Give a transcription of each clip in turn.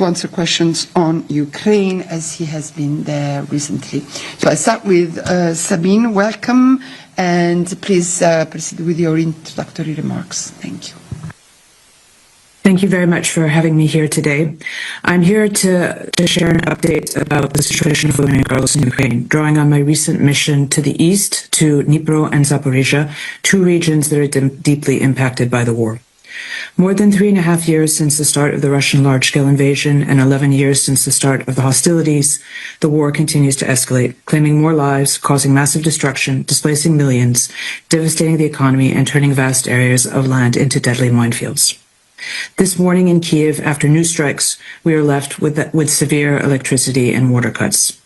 to answer questions on Ukraine, as he has been there recently. So I start with Sabine. Welcome, and please proceed with your introductory remarks. Thank you. Thank you very much for having me here today. I'm here to share an update about the situation of women and girls in Ukraine, drawing on my recent mission to the east, to Dnipro and Zaporizhia, two regions that are deeply impacted by the war. More than 3.5 years since the start of the Russian large-scale invasion and 11 years since the start of the hostilities, the war continues to escalate, claiming more lives, causing massive destruction, displacing millions, devastating the economy, and turning vast areas of land into deadly minefields. This morning in Kiev, after new strikes, we are left with severe electricity and water cuts.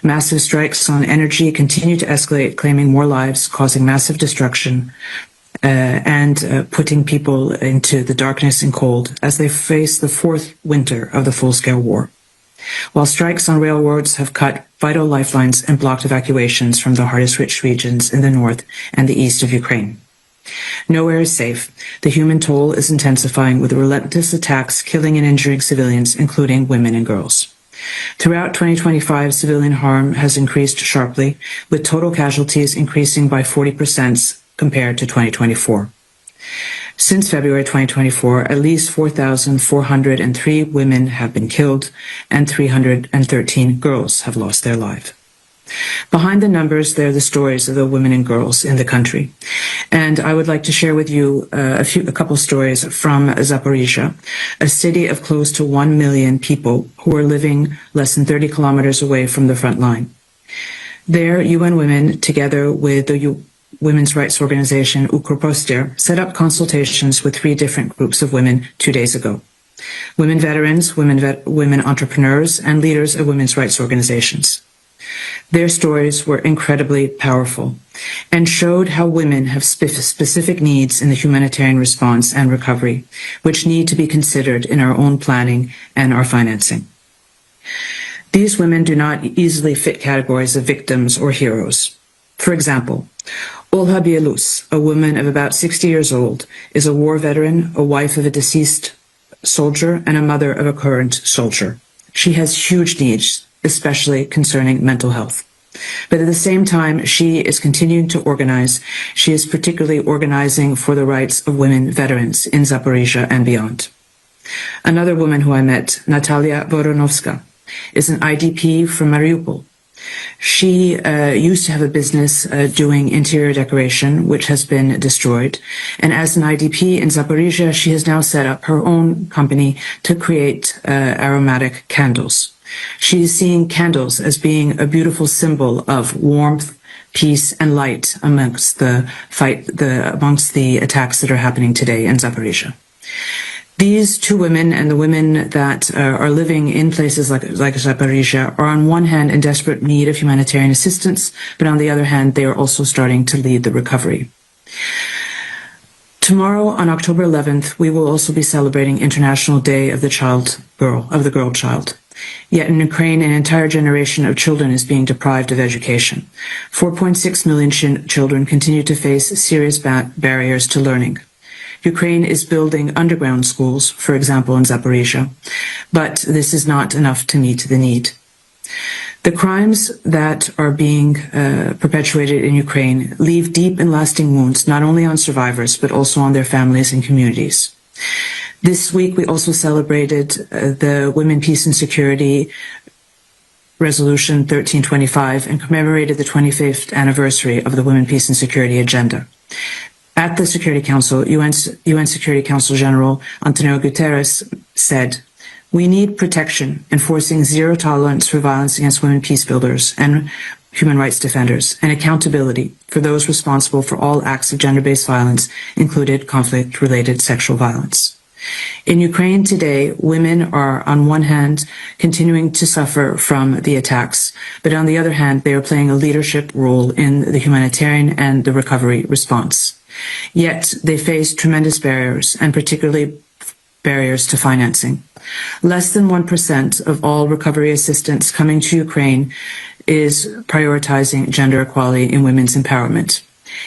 Massive strikes on energy continue to escalate, claiming more lives, causing massive destruction, and putting people into the darkness and cold as they face the fourth winter of the full-scale war. While strikes on railroads have cut vital lifelines and blocked evacuations from the hardest-hit regions in the north and the east of Ukraine. Nowhere is safe. The human toll is intensifying with relentless attacks, killing and injuring civilians, including women and girls. Throughout 2025, civilian harm has increased sharply, with total casualties increasing by 40% compared to 2024. Since February 2024, at least 4,403 women have been killed and 313 girls have lost their life. Behind the numbers, there are the stories of the women and girls in the country. And I would like to share with you a couple stories from Zaporizhia, a city of close to 1 million people who are living less than 30 kilometers away from the front line. There, UN Women, together with the women's rights organization Ukropostir, set up consultations with 3 different groups of women 2 days ago. Women veterans, women entrepreneurs, and leaders of women's rights organizations. Their stories were incredibly powerful and showed how women have specific needs in the humanitarian response and recovery, which need to be considered in our own planning and our financing. These women do not easily fit categories of victims or heroes. For example, Olha Bielus, a woman of about 60 years old, is a war veteran, a wife of a deceased soldier, and a mother of a current soldier. She has huge needs, especially concerning mental health. But at the same time, she is continuing to organize. She is particularly organizing for the rights of women veterans in Zaporizhia and beyond. Another woman who I met, Natalia Voronovska, is an IDP from Mariupol. She used to have a business doing interior decoration, which has been destroyed. And as an IDP in Zaporizhia, she has now set up her own company to create aromatic candles. She is seeing candles as being a beautiful symbol of warmth, peace, and light amongst the attacks that are happening today in Zaporizhia. These 2 women and the women that are living in places like Zaporizhia are on one hand in desperate need of humanitarian assistance, but on the other hand, they are also starting to lead the recovery. Tomorrow, on October 11th, we will also be celebrating International Day of the Girl Child. Yet in Ukraine, an entire generation of children is being deprived of education. 4.6 million children continue to face serious barriers to learning. Ukraine is building underground schools, for example, in Zaporizhia, but this is not enough to meet the need. The crimes that are being perpetuated in Ukraine leave deep and lasting wounds not only on survivors, but also on their families and communities. This week, we also celebrated the Women, Peace and Security Resolution 1325 and commemorated the 25th anniversary of the Women, Peace and Security Agenda. At the Security Council, UN Security Council General Antonio Guterres said, "We need protection, enforcing zero tolerance for violence against women peace builders and human rights defenders, and accountability for those responsible for all acts of gender-based violence, including conflict-related sexual violence." In Ukraine today, women are, on one hand, continuing to suffer from the attacks, but on the other hand, they are playing a leadership role in the humanitarian and the recovery response. Yet, they face tremendous barriers, and particularly barriers to financing. Less than 1% of all recovery assistance coming to Ukraine is prioritizing gender equality in women's empowerment.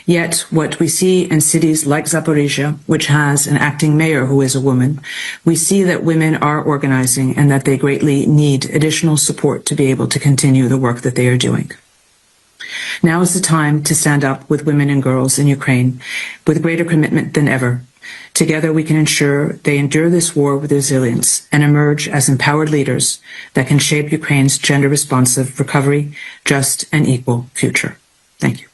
Yet, what we see in cities like Zaporizhia, which has an acting mayor who is a woman, we see that women are organizing and that they greatly need additional support to be able to continue the work that they are doing. Now is the time to stand up with women and girls in Ukraine with greater commitment than ever. Together we can ensure they endure this war with resilience and emerge as empowered leaders that can shape Ukraine's gender-responsive recovery, just and equal future. Thank you.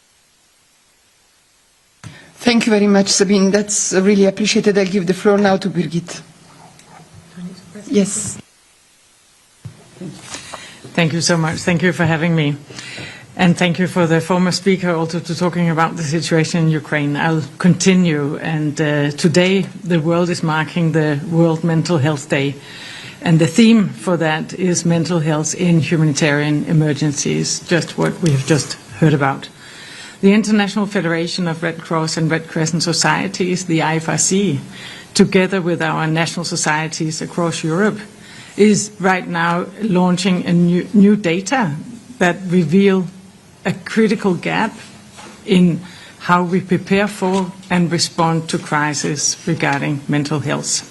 Thank you very much, Sabine. That's really appreciated. I'll give the floor now to Birgit. Yes. Thank you so much. Thank you for having me. And thank you for the former speaker also to talking about the situation in Ukraine. I'll continue. And today the world is marking the World Mental Health Day. And the theme for that is mental health in humanitarian emergencies, just what we have just heard about. The International Federation of Red Cross and Red Crescent Societies, the IFRC, together with our national societies across Europe, is right now launching a new data that reveal a critical gap in how we prepare for and respond to crises regarding mental health.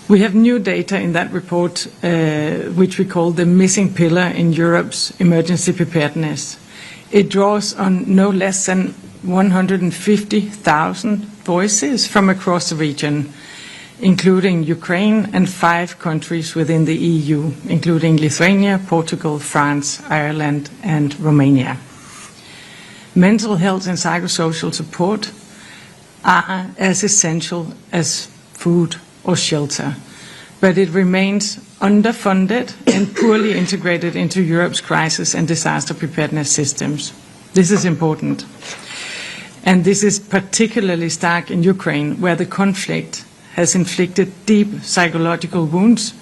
We have new data in that report, which we call the missing pillar in Europe's emergency preparedness. It draws on no less than 150,000 voices from across the region, including Ukraine and 5 countries within the EU, including Lithuania, Portugal, France, Ireland, and Romania. Mental health and psychosocial support are as essential as food or shelter, but it remains underfunded and poorly integrated into Europe's crisis and disaster preparedness systems. This is important. And this is particularly stark in Ukraine, where the conflict has inflicted deep psychological wounds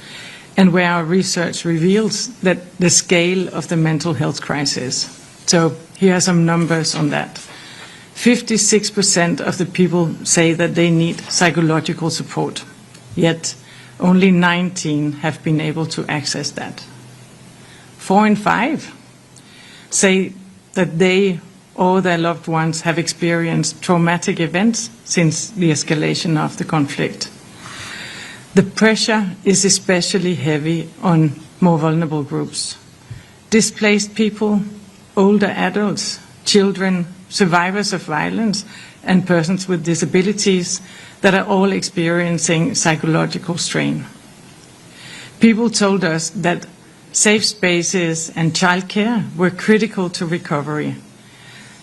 and where our research reveals that the scale of the mental health crisis. So here are some numbers on that. 56% of the people say that they need psychological support, yet only 19 have been able to access that. 4 in 5 say that they or their loved ones have experienced traumatic events since the escalation of the conflict. The pressure is especially heavy on more vulnerable groups. Displaced people, older adults, children, survivors of violence, and persons with disabilities that are all experiencing psychological strain. People told us that safe spaces and childcare were critical to recovery,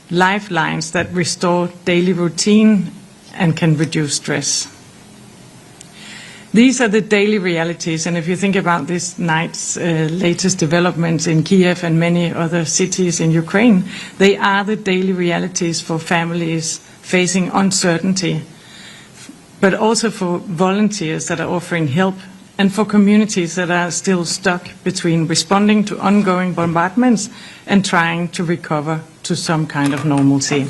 lifelines that restore daily routine and can reduce stress. These are the daily realities, and if you think about this night's latest developments in Kiev and many other cities in Ukraine, they are the daily realities for families facing uncertainty, but also for volunteers that are offering help and for communities that are still stuck between responding to ongoing bombardments and trying to recover to some kind of normalcy.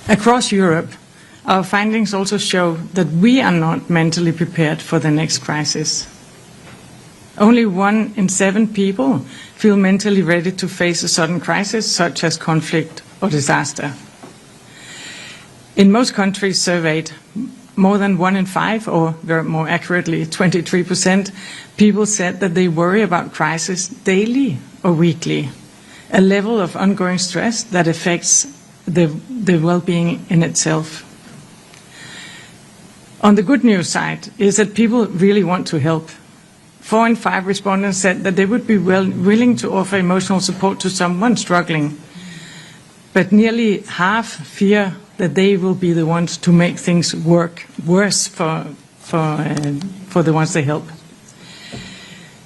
Across Europe, our findings also show that we are not mentally prepared for the next crisis. Only 1 in 7 people feel mentally ready to face a sudden crisis, such as conflict or disaster. In most countries surveyed, more than 1 in 5, or more accurately, 23%, people said that they worry about crisis daily or weekly, a level of ongoing stress that affects the well-being in itself. On the good news side is that people really want to help. 4 in 5 respondents said that they would be willing to offer emotional support to someone struggling, but nearly half fear that they will be the ones to make things worse for the ones they help.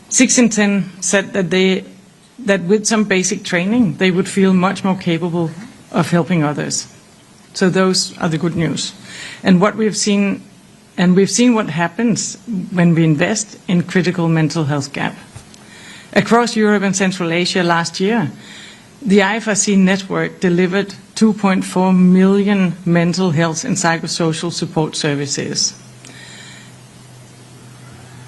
6 in 10 said that with some basic training they would feel much more capable of helping others. So those are the good news. And what we've seen what happens when we invest in critical mental health gap. Across Europe and Central Asia last year, the IFRC network delivered 2.4 million mental health and psychosocial support services.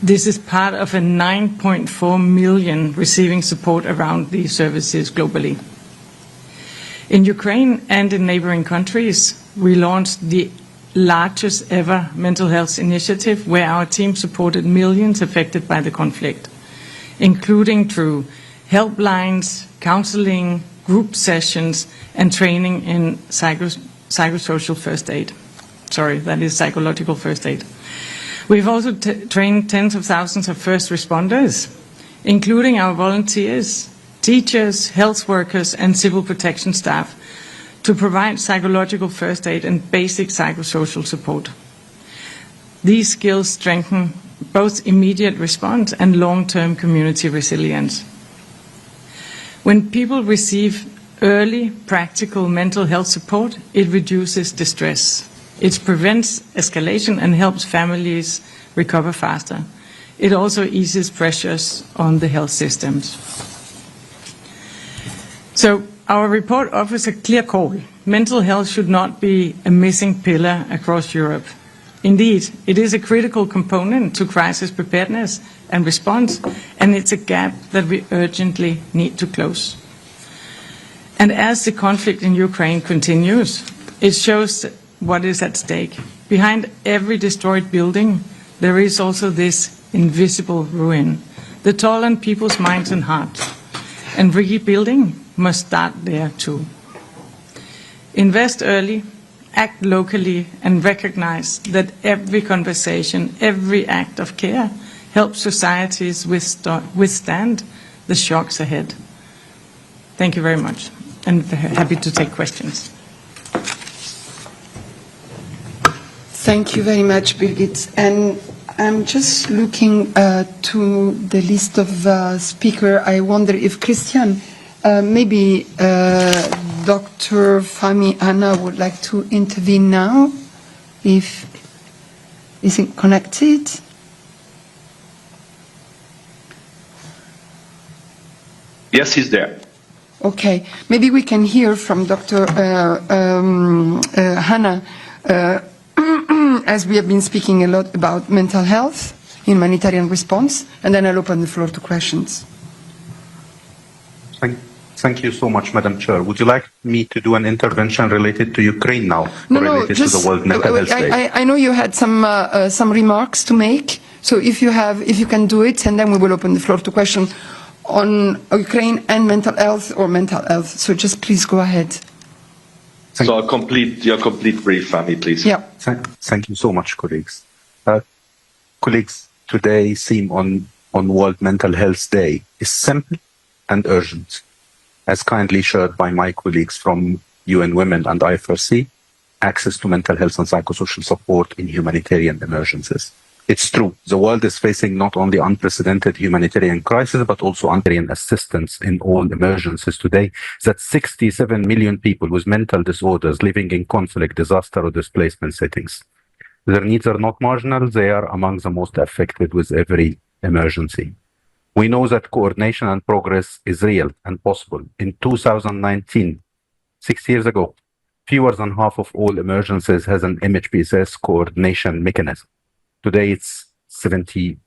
This is part of a 9.4 million receiving support around these services globally. In Ukraine and in neighboring countries, we launched the largest ever mental health initiative where our team supported millions affected by the conflict, including through helplines, counseling, group sessions, and training in psychosocial first aid. Sorry, that is psychological first aid. We've also trained tens of thousands of first responders, including our volunteers, teachers, health workers, and civil protection staff, to provide psychological first aid and basic psychosocial support. These skills strengthen both immediate response and long-term community resilience. When people receive early, practical mental health support, it reduces distress. It prevents escalation and helps families recover faster. It also eases pressures on the health systems. So our report offers a clear call. Mental health should not be a missing pillar across Europe. Indeed, it is a critical component to crisis preparedness and response, and it's a gap that we urgently need to close. And as the conflict in Ukraine continues, it shows what is at stake. Behind every destroyed building, there is also this invisible ruin, the toll on people's minds and hearts. And rebuilding must start there too. Invest early, act locally, and recognize that every conversation, every act of care helps societies withstand the shocks ahead. Thank you very much, and happy to take questions. Thank you very much, Birgit. And I'm just looking to the list of speakers. I wonder if Christian, maybe Dr. Fahmi Anna would like to intervene now, if isn't connected. Yes, he's there. Okay, maybe we can hear from Dr. Hannah, as we have been speaking a lot about mental health, humanitarian response, and then I'll open the floor to questions. Thank you so much, Madam Chair. Would you like me to do an intervention related to Ukraine now, related to the World Mental Health Day? I know you had some remarks to make, so if you can do it, and then we will open the floor to question on Ukraine and mental health or mental health. So just please go ahead. So your complete brief, Fahmi, please. Yeah. Thank you so much, colleagues. Colleagues, today's theme on World Mental Health Day is simple and urgent, as kindly shared by my colleagues from UN Women and I4C, access to mental health and psychosocial support in humanitarian emergencies. It's true, the world is facing not only unprecedented humanitarian crisis, but also humanitarian assistance in all emergencies today. That 67 million people with mental disorders living in conflict, disaster, or displacement settings. Their needs are not marginal, they are among the most affected with every emergency. We know that coordination and progress is real and possible. In 2019, 6 years ago, fewer than half of all emergencies has an MHPSS coordination mechanism. Today, it's 71%.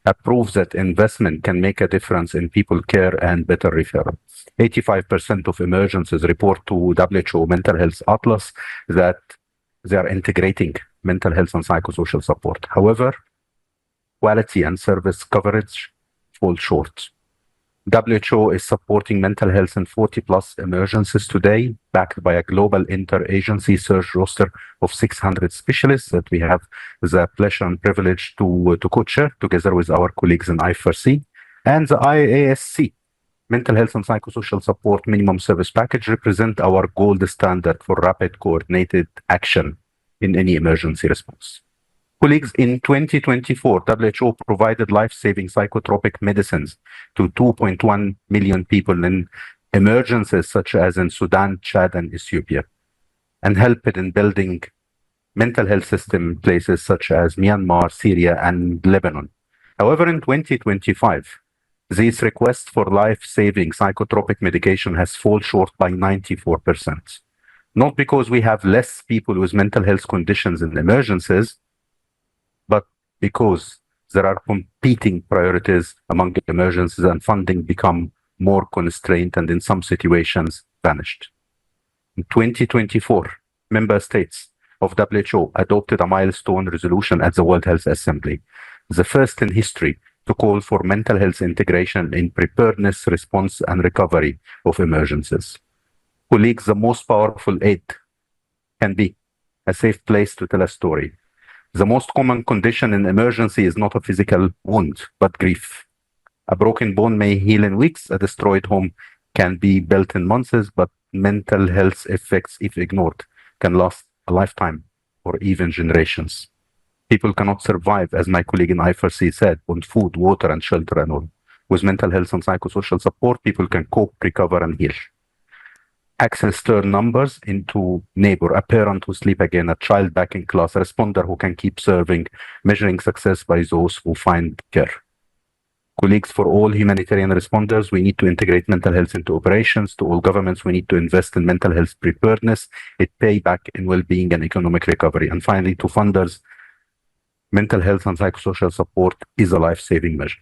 That proves that investment can make a difference in people care and better referral. 85% of emergencies report to WHO Mental Health Atlas that they are integrating mental health and psychosocial support. However, quality and service coverage fall short. WHO is supporting mental health in 40+ emergencies today, backed by a global interagency search roster of 600 specialists that we have the pleasure and privilege to co-chair together with our colleagues in I4C. And the IASC, Mental Health and Psychosocial Support Minimum Service Package, represent our gold standard for rapid coordinated action in any emergency response. Colleagues, in 2024, WHO provided life-saving psychotropic medicines to 2.1 million people in emergencies such as in Sudan, Chad, and Ethiopia, and helped in building mental health system in places such as Myanmar, Syria, and Lebanon. However, in 2025, these requests for life-saving psychotropic medication has fallen short by 94%. Not because we have less people with mental health conditions in emergencies, but because there are competing priorities among emergencies and funding become more constrained, and in some situations, vanished. In 2024, member states of WHO adopted a milestone resolution at the World Health Assembly, the first in history to call for mental health integration in preparedness, response, and recovery of emergencies. Colleagues, the most powerful aid can be a safe place to tell a story. The most common condition in emergency is not a physical wound, but grief. A broken bone may heal in weeks, a destroyed home can be built in months, but mental health effects, if ignored, can last a lifetime or even generations. People cannot survive, as my colleague in IFRC said, on food, water, and shelter and all. With mental health and psychosocial support, people can cope, recover, and heal. Access turn numbers into neighbor, a parent who sleep again, a child back in class, a responder who can keep serving, measuring success by those who find care. Colleagues, for all humanitarian responders, we need to integrate mental health into operations. To all governments, we need to invest in mental health preparedness, it pay back in well-being and economic recovery. And finally, to funders, mental health and psychosocial support is a life-saving measure.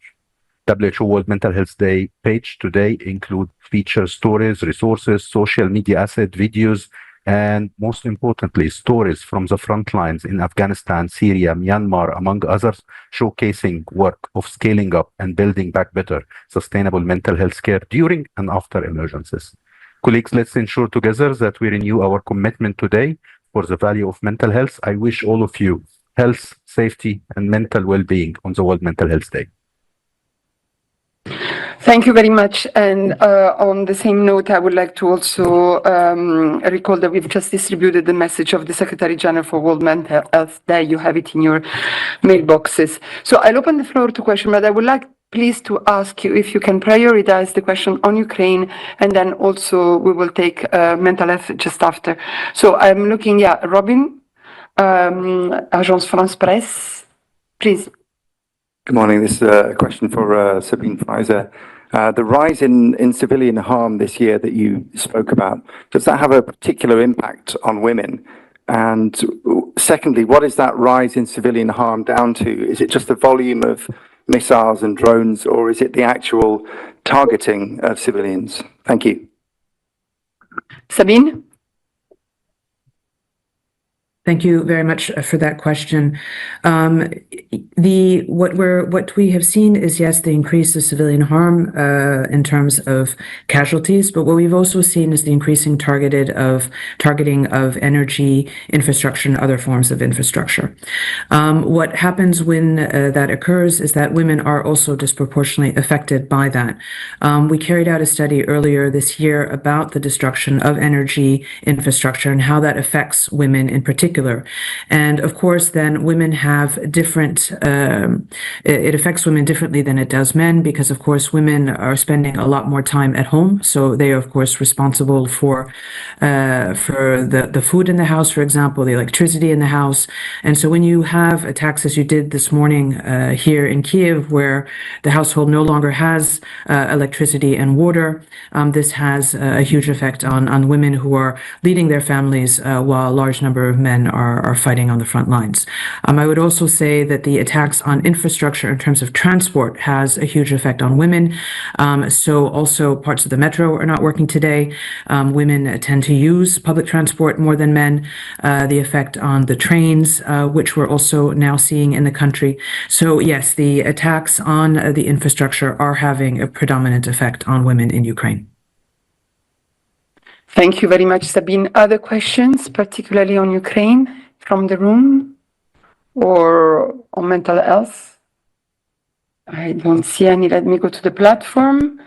WHO World Mental Health Day page today include feature stories, resources, social media asset, videos, and most importantly, stories from the front lines in Afghanistan, Syria, Myanmar, among others, showcasing work of scaling up and building back better, sustainable mental health care during and after emergencies. Colleagues, let's ensure together that we renew our commitment today for the value of mental health. I wish all of you health, safety, and mental well-being on the World Mental Health Day. Thank you very much. And on the same note, I would like to also recall that we've just distributed the message of the Secretary General for World Mental Health Day. You have it in your mailboxes. So I'll open the floor to questions, but I would like please to ask you if you can prioritize the question on Ukraine, and then also we will take mental health just after. So I'm looking at Robin, Agence France Presse, please. Good morning. This is a question for Sabine Fraser. The rise in civilian harm this year that you spoke about, does that have a particular impact on women? And secondly, what is that rise in civilian harm down to? Is it just the volume of missiles and drones, or is it the actual targeting of civilians? Thank you. Sabine? Thank you very much for that question. What we have seen is, yes, the increase of civilian harm in terms of casualties, but what we've also seen is the increasing targeting of energy infrastructure and other forms of infrastructure. What happens when that occurs is that women are also disproportionately affected by that. We carried out a study earlier this year about the destruction of energy infrastructure and how that affects women in particular. And of course, then women have different, it affects women differently than it does men, because of course women are spending a lot more time at home. So they are of course responsible for the food in the house, for example, the electricity in the house. And so when you have attacks as you did this morning here in Kiev, where the household no longer has electricity and water, this has a huge effect on women who are leading their families while a large number of men are fighting on the front lines. I would also say that the attacks on infrastructure in terms of transport has a huge effect on women. So also parts of the metro are not working today. Women tend to use public transport more than men. The effect on the trains, which we're also now seeing in the country. So yes, the attacks on the infrastructure are having a predominant effect on women in Ukraine. Thank you very much, Sabine. Other questions, particularly on Ukraine, from the room or on mental health? I don't see any. Let me go to the platform.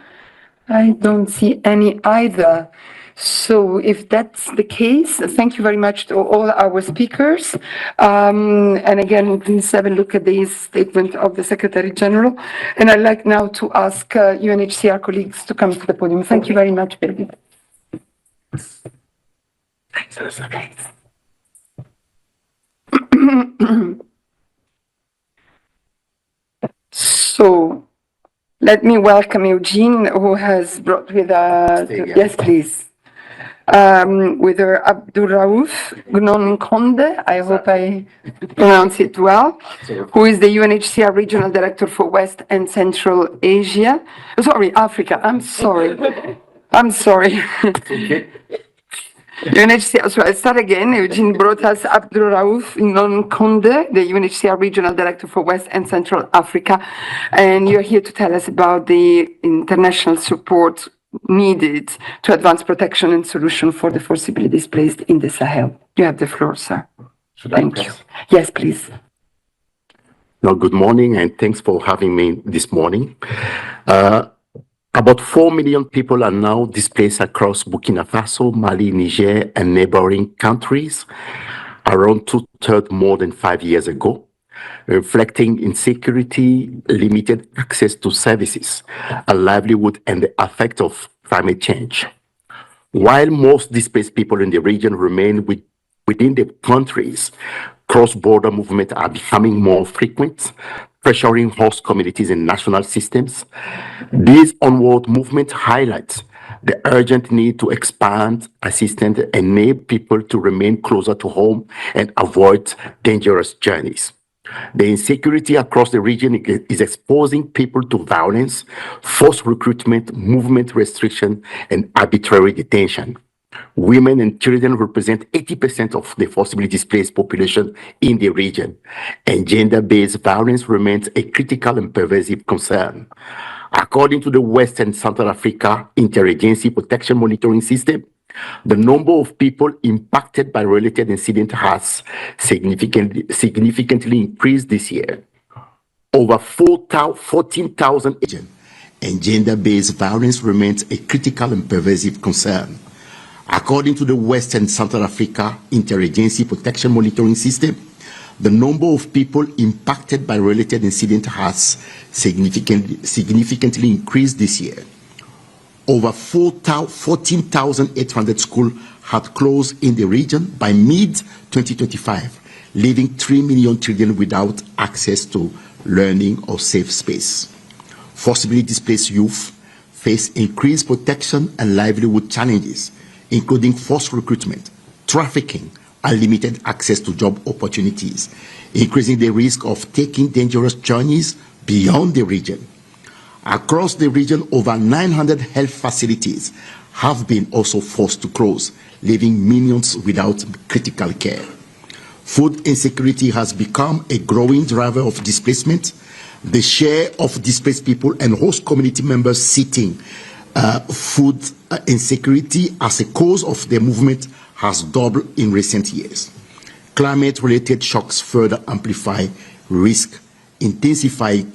I don't see any either. So if that's the case, thank you very much to all our speakers. And again, please have a look at this statement of the Secretary General. And I'd like now to ask UNHCR colleagues to come to the podium. Thank you very much, Birgit. Thanks. So let me welcome Eugene, who has brought with us, yes, please, with her Abdurraouf Gnonkonde, I hope I pronounce it well, who is the UNHCR Regional Director for West and Central Asia. Sorry, Africa, I'm sorry. I'm sorry. UNHCR, so I start again. Eugene brought us Abdul Raouf Nonkonde, the UNHCR Regional Director for West and Central Africa. And you're here to tell us about the international support needed to advance protection and solution for the forcibly displaced in the Sahel. You have the floor, sir. Thank you. Yes, please. Well, good morning, and thanks for having me this morning. About 4 million people are now displaced across Burkina Faso, Mali, Niger, and neighboring countries, around 2/3 more than 5 years ago, reflecting insecurity, limited access to services, a livelihood, and the effect of climate change. While most displaced people in the region remain within the countries, cross-border movements are becoming more frequent, pressuring host communities and national systems. This onward movement highlights the urgent need to expand assistance and enable people to remain closer to home and avoid dangerous journeys. The insecurity across the region is exposing people to violence, forced recruitment, movement restriction, and arbitrary detention. Women and children represent 80% of the forcibly displaced population in the region, and gender-based violence remains a critical and pervasive concern. According to the West and Central Africa Interagency Protection Monitoring System, the number of people impacted by related incidents has significantly increased this year. Over 14,000 agents, and gender-based violence remains a critical and pervasive concern. According to the West and Central Africa Interagency Protection Monitoring System, the number of people impacted by related incidents has significantly increased this year. Over 14,800 schools had closed in the region by mid-2025, leaving 3 million children without access to learning or safe space. Forcibly displaced youth face increased protection and livelihood challenges, including forced recruitment, trafficking, and limited access to job opportunities, increasing the risk of taking dangerous journeys beyond the region. Across the region, over 900 health facilities have been also forced to close, leaving millions without critical care. Food insecurity has become a growing driver of displacement. The share of displaced people and host community members citing food insecurity as a cause of the movement has doubled in recent years. Climate-related shocks further amplify risk, intensifying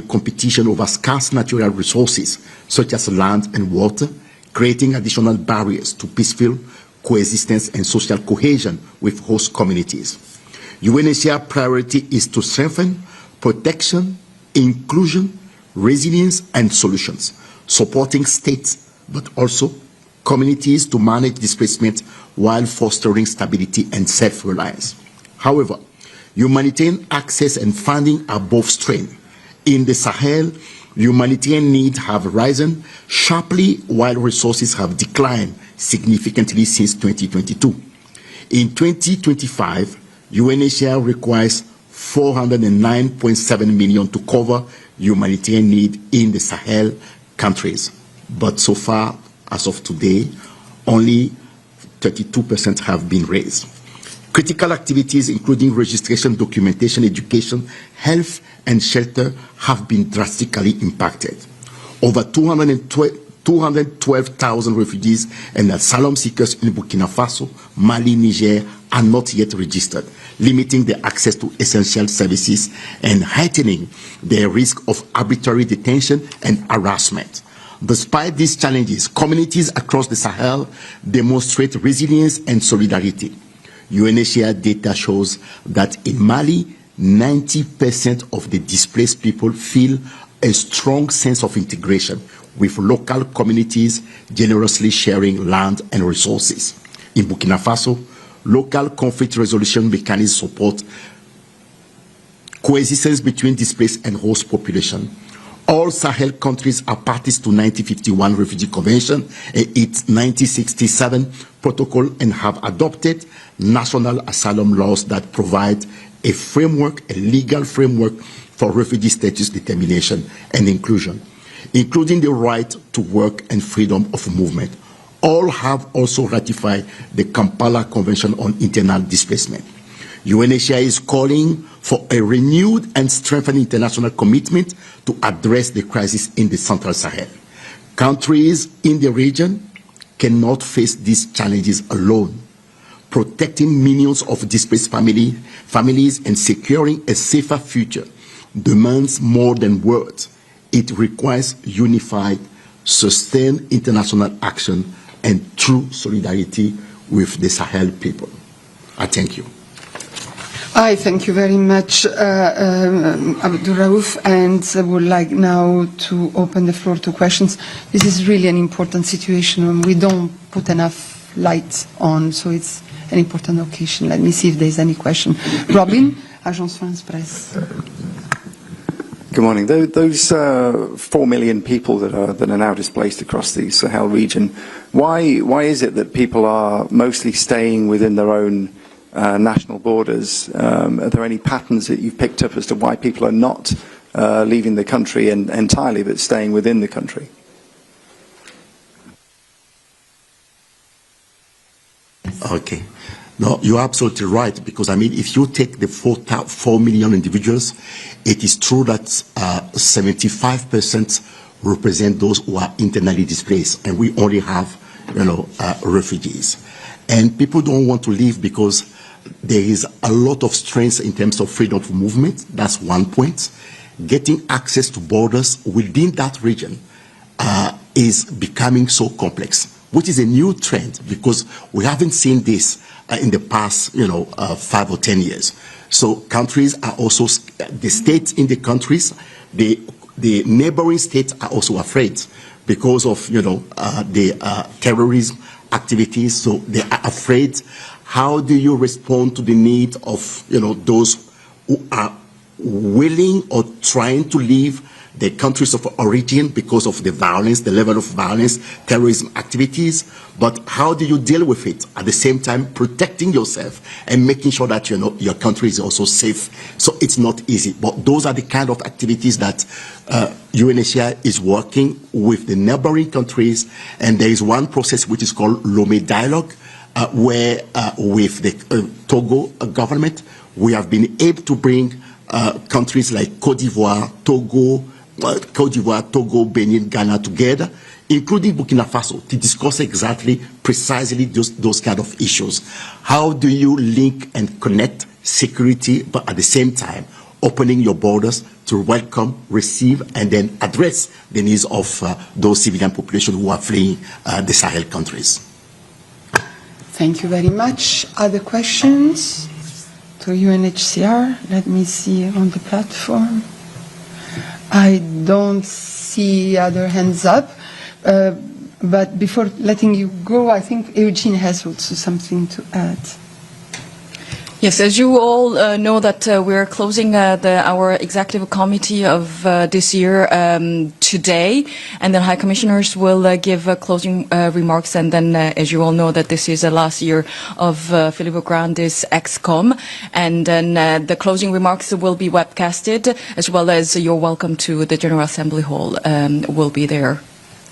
competition over scarce natural resources such as land and water, creating additional barriers to peaceful coexistence and social cohesion with host communities. UNHCR priority is to strengthen protection, inclusion, resilience, and solutions, supporting states but also communities to manage displacement while fostering stability and self-reliance. However, humanitarian access and funding are both strained. In the Sahel, humanitarian needs have risen sharply while resources have declined significantly since 2022. In 2025, UNHCR requires $409.7 million to cover humanitarian need in the Sahel countries. But so far, as of today, only 32% have been raised. Critical activities, including registration, documentation, education, health, and shelter, have been drastically impacted. Over 212,000 refugees and asylum seekers in Burkina Faso, Mali, Niger are not yet registered, limiting their access to essential services and heightening their risk of arbitrary detention and harassment. Despite these challenges, communities across the Sahel demonstrate resilience and solidarity. UNHCR data shows that in Mali, 90% of the displaced people feel a strong sense of integration, with local communities generously sharing land and resources. In Burkina Faso, local conflict resolution mechanisms support coexistence between displaced and host population. All Sahel countries are parties to 1951 Refugee Convention and its 1967 protocol and have adopted national asylum laws that provide a framework, a legal framework for refugee status determination and inclusion. including the right to work and freedom of movement. All have also ratified the Kampala Convention on Internal Displacement. UNHCR is calling for a renewed and strengthened international commitment to address the crisis in the Central Sahel. Countries in the region cannot face these challenges alone. Protecting millions of displaced families and securing a safer future demands more than words. It requires unified, sustained international action and true solidarity with the Sahel people. I thank you. I thank you very much, Abdulraouf, and I would like now to open the floor to questions. This is really an important situation and we don't put enough light on, so it's an important occasion. Let me see if there's any question. Robin, Agence France Presse. Good morning. Those 4 million people that are now displaced across the Sahel region, why is it that people are mostly staying within their own national borders? Are there any patterns that you've picked up as to why people are not leaving the country entirely but staying within the country? Okay. No, you're absolutely right, because I mean, if you take the 4 million individuals, it is true that 75% represent those who are internally displaced, and we only have, refugees. And people don't want to leave because there is a lot of strength in terms of freedom of movement. That's one point. Getting access to borders within that region is becoming so complex, which is a new trend because we haven't seen this in the past, 5 or 10 years. So countries are also, the states in the countries, the neighboring states are also afraid because of, the terrorism activities. So they are afraid. How do you respond to the need of, those who are willing or trying to leave the countries of origin because of the violence, the level of violence, terrorism activities, but how do you deal with it at the same time protecting yourself and making sure that your country is also safe? So it's not easy, but those are the kind of activities that UNHCR is working with the neighboring countries, and there is one process which is called Lomé Dialogue, where with the Togo government, we have been able to bring countries like Cote d'Ivoire, Togo, Benin, Ghana together, including Burkina Faso, to discuss precisely those kind of issues. How do you link and connect security, but at the same time, opening your borders to welcome, receive, and then address the needs of those civilian populations who are fleeing the Sahel countries? Thank you very much. Other questions to UNHCR? Let me see on the platform. I don't see other hands up, but before letting you go, I think Eugene has also something to add. Yes, as you all know that we're closing our executive committee of this year today, and then High Commissioners will give closing remarks, and then as you all know that this is the last year of Filippo Grandi's ExCom, and then the closing remarks will be webcasted, as well as you're welcome to the General Assembly Hall. We'll be there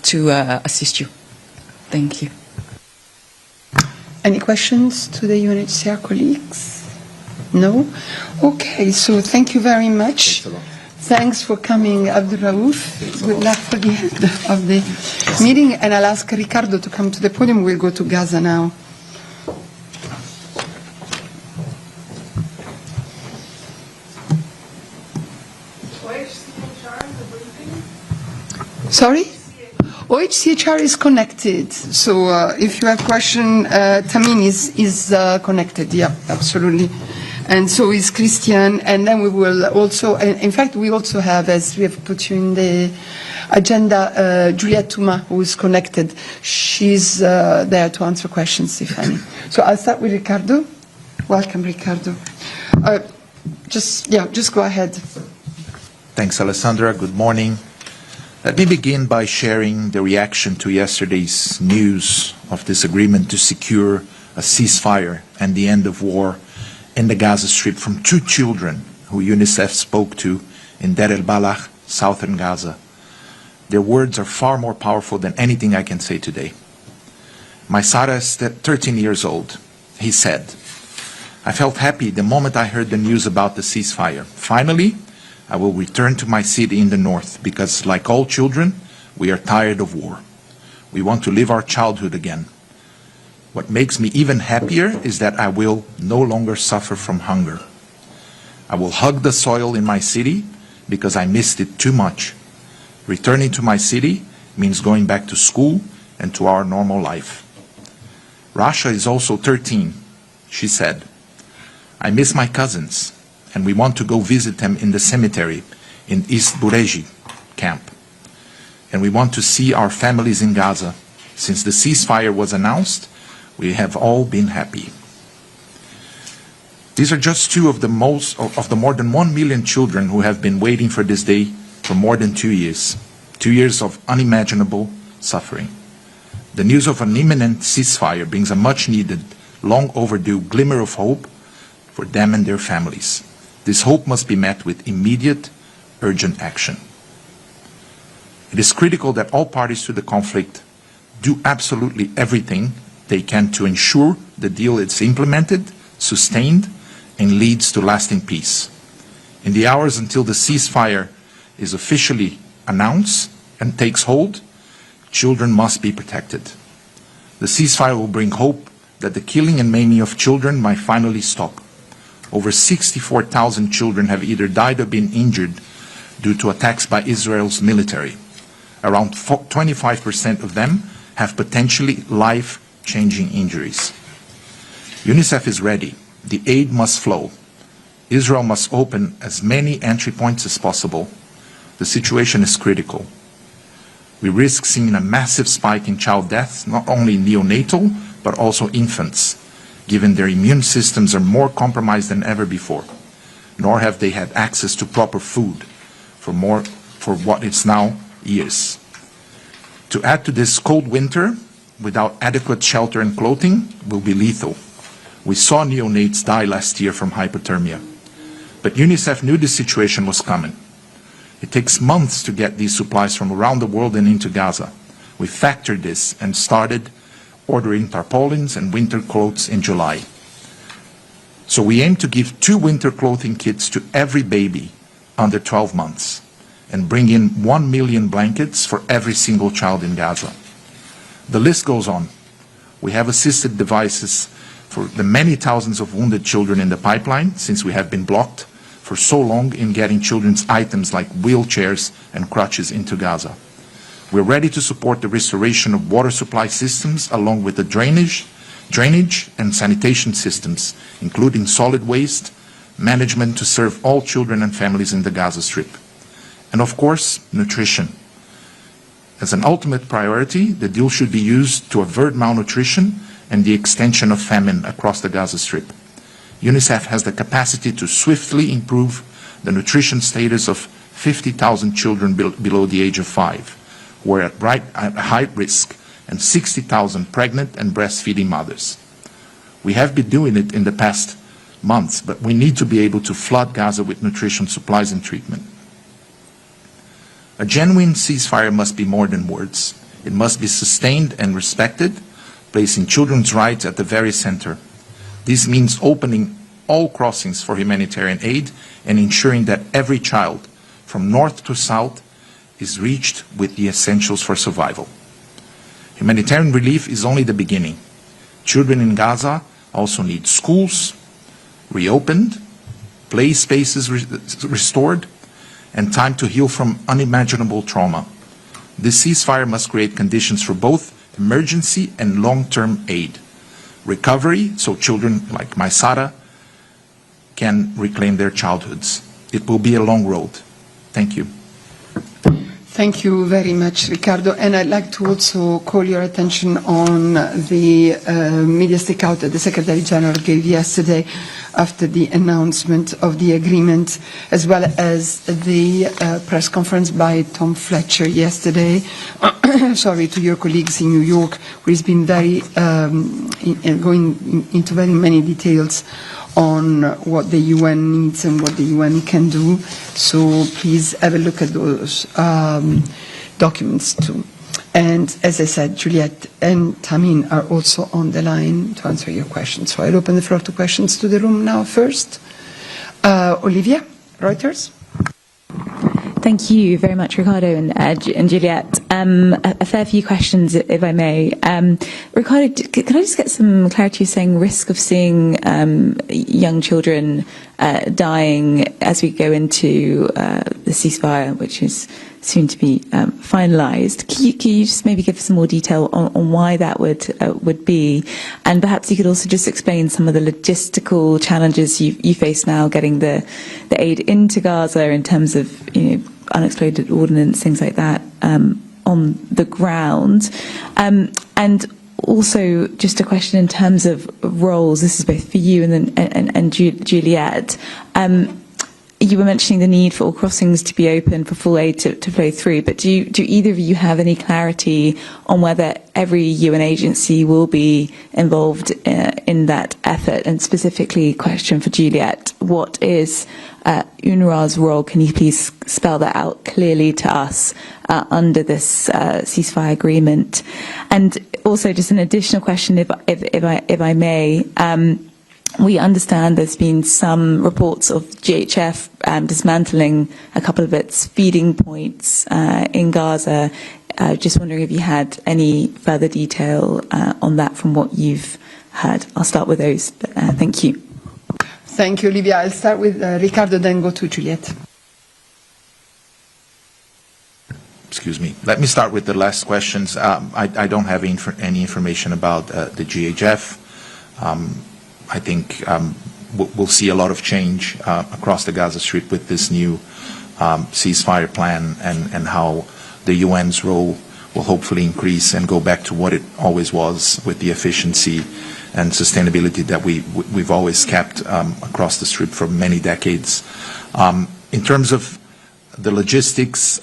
to assist you. Thank you. Any questions to the UNHCR colleagues? No? Okay, so thank you very much. Thanks for coming, Abdulraouf. Good luck for the end of the meeting, and I'll ask Ricardo to come to the podium. We'll go to Gaza now. Sorry? OHCHR is connected, so if you have question, Tamin is connected, yeah, absolutely. And so is Christian, and then we will also, in fact, we also have, as we have put you in the agenda, Juliette Touma, who is connected. She's there to answer questions, if any. So I'll start with Ricardo. Welcome, Ricardo. Just go ahead. Thanks, Alessandra. Good morning. Let me begin by sharing the reaction to yesterday's news of this agreement to secure a ceasefire and the end of war in the Gaza Strip from 2 children who UNICEF spoke to in Deir el-Balah, southern Gaza. Their words are far more powerful than anything I can say today. My Sara is 13 years old. He said, "I felt happy the moment I heard the news about the ceasefire. Finally, I will return to my city in the north because, like all children, we are tired of war. We want to live our childhood again. What makes me even happier is that I will no longer suffer from hunger. I will hug the soil in my city because I missed it too much. Returning to my city means going back to school and to our normal life." Rasha is also 13. She said, "I miss my cousins, and we want to go visit them in the cemetery in East Bureji camp. And we want to see our families in Gaza. Since the ceasefire was announced, we have all been happy." These are just two of the more than 1 million children who have been waiting for this day for more than 2 years. 2 years of unimaginable suffering. The news of an imminent ceasefire brings a much-needed, long overdue glimmer of hope for them and their families. This hope must be met with immediate, urgent action. It is critical that all parties to the conflict do absolutely everything they can to ensure the deal is implemented, sustained, and leads to lasting peace. In the hours until the ceasefire is officially announced and takes hold, children must be protected. The ceasefire will bring hope that the killing and maiming of children might finally stop. Over 64,000 children have either died or been injured due to attacks by Israel's military. Around 25% of them have potentially life-changing injuries. UNICEF is ready. The aid must flow. Israel must open as many entry points as possible. The situation is critical. We risk seeing a massive spike in child deaths, not only neonatal, but also infants, given their immune systems are more compromised than ever before, nor have they had access to proper food for what is now years. To add to this, cold winter without adequate shelter and clothing will be lethal. We saw neonates die last year from hypothermia. But UNICEF knew this situation was coming. It takes months to get these supplies from around the world and into Gaza. We factored this and started ordering tarpaulins and winter clothes in July. So we aim to give 2 winter clothing kits to every baby under 12 months and bring in 1 million blankets for every single child in Gaza. The list goes on. We have assisted devices for the many thousands of wounded children in the pipeline, since we have been blocked for so long in getting children's items like wheelchairs and crutches into Gaza. We're ready to support the restoration of water supply systems along with the drainage and sanitation systems, including solid waste management to serve all children and families in the Gaza Strip. And of course, nutrition. As an ultimate priority, the deal should be used to avert malnutrition and the extension of famine across the Gaza Strip. UNICEF has the capacity to swiftly improve the nutrition status of 50,000 children below the age of 5, who are at high risk, and 60,000 pregnant and breastfeeding mothers. We have been doing it in the past months, but we need to be able to flood Gaza with nutrition supplies and treatment. A genuine ceasefire must be more than words. It must be sustained and respected, placing children's rights at the very center. This means opening all crossings for humanitarian aid and ensuring that every child, from north to south, is reached with the essentials for survival. Humanitarian relief is only the beginning. Children in Gaza also need schools reopened, play spaces restored, and time to heal from unimaginable trauma. This ceasefire must create conditions for both emergency and long-term aid. Recovery, so children like my Sara can reclaim their childhoods. It will be a long road. Thank you. Thank you very much, Ricardo. And I'd like to also call your attention on the media stakeout that the Secretary General gave yesterday after the announcement of the agreement, as well as the press conference by Tom Fletcher yesterday. Sorry, to your colleagues in New York, who has been very going into very many details on what the UN needs and what the UN can do. So please have a look at those. documents too. And as I said, Juliette and Tamin are also on the line to answer your questions. So I'll open the floor to questions to the room now first. Olivia, Reuters. Thank you very much, Ricardo and Juliette. A fair few questions, if I may. Ricardo, could I just get some clarity? You're saying risk of seeing young children dying as we go into the ceasefire, which is soon to be finalised. Can you just maybe give some more detail on why that would be? And perhaps you could also just explain some of the logistical challenges you face now getting the aid into Gaza in terms of, unexploded ordnance, things like that, on the ground. And also just a question in terms of roles. This is both for you and Juliette. You were mentioning the need for all crossings to be open for full aid to flow through, but do either of you have any clarity on whether every UN agency will be involved in that effort? And specifically, question for Juliette, what is UNRWA's role? Can you please spell that out clearly to us under this ceasefire agreement? And also just an additional question, if I may. We understand there's been some reports of GHF dismantling a couple of its feeding points in Gaza. Just wondering if you had any further detail on that from what you've heard. I'll start with those. Thank you. Thank you, Olivia. I'll start with Ricardo, then go to Juliette. Excuse me. Let me start with the last questions. I don't have any information about the GHF. I think we'll see a lot of change across the Gaza Strip with this new ceasefire plan and how the UN's role will hopefully increase and go back to what it always was with the efficiency and sustainability that we've always kept across the Strip for many decades. In terms of the logistics,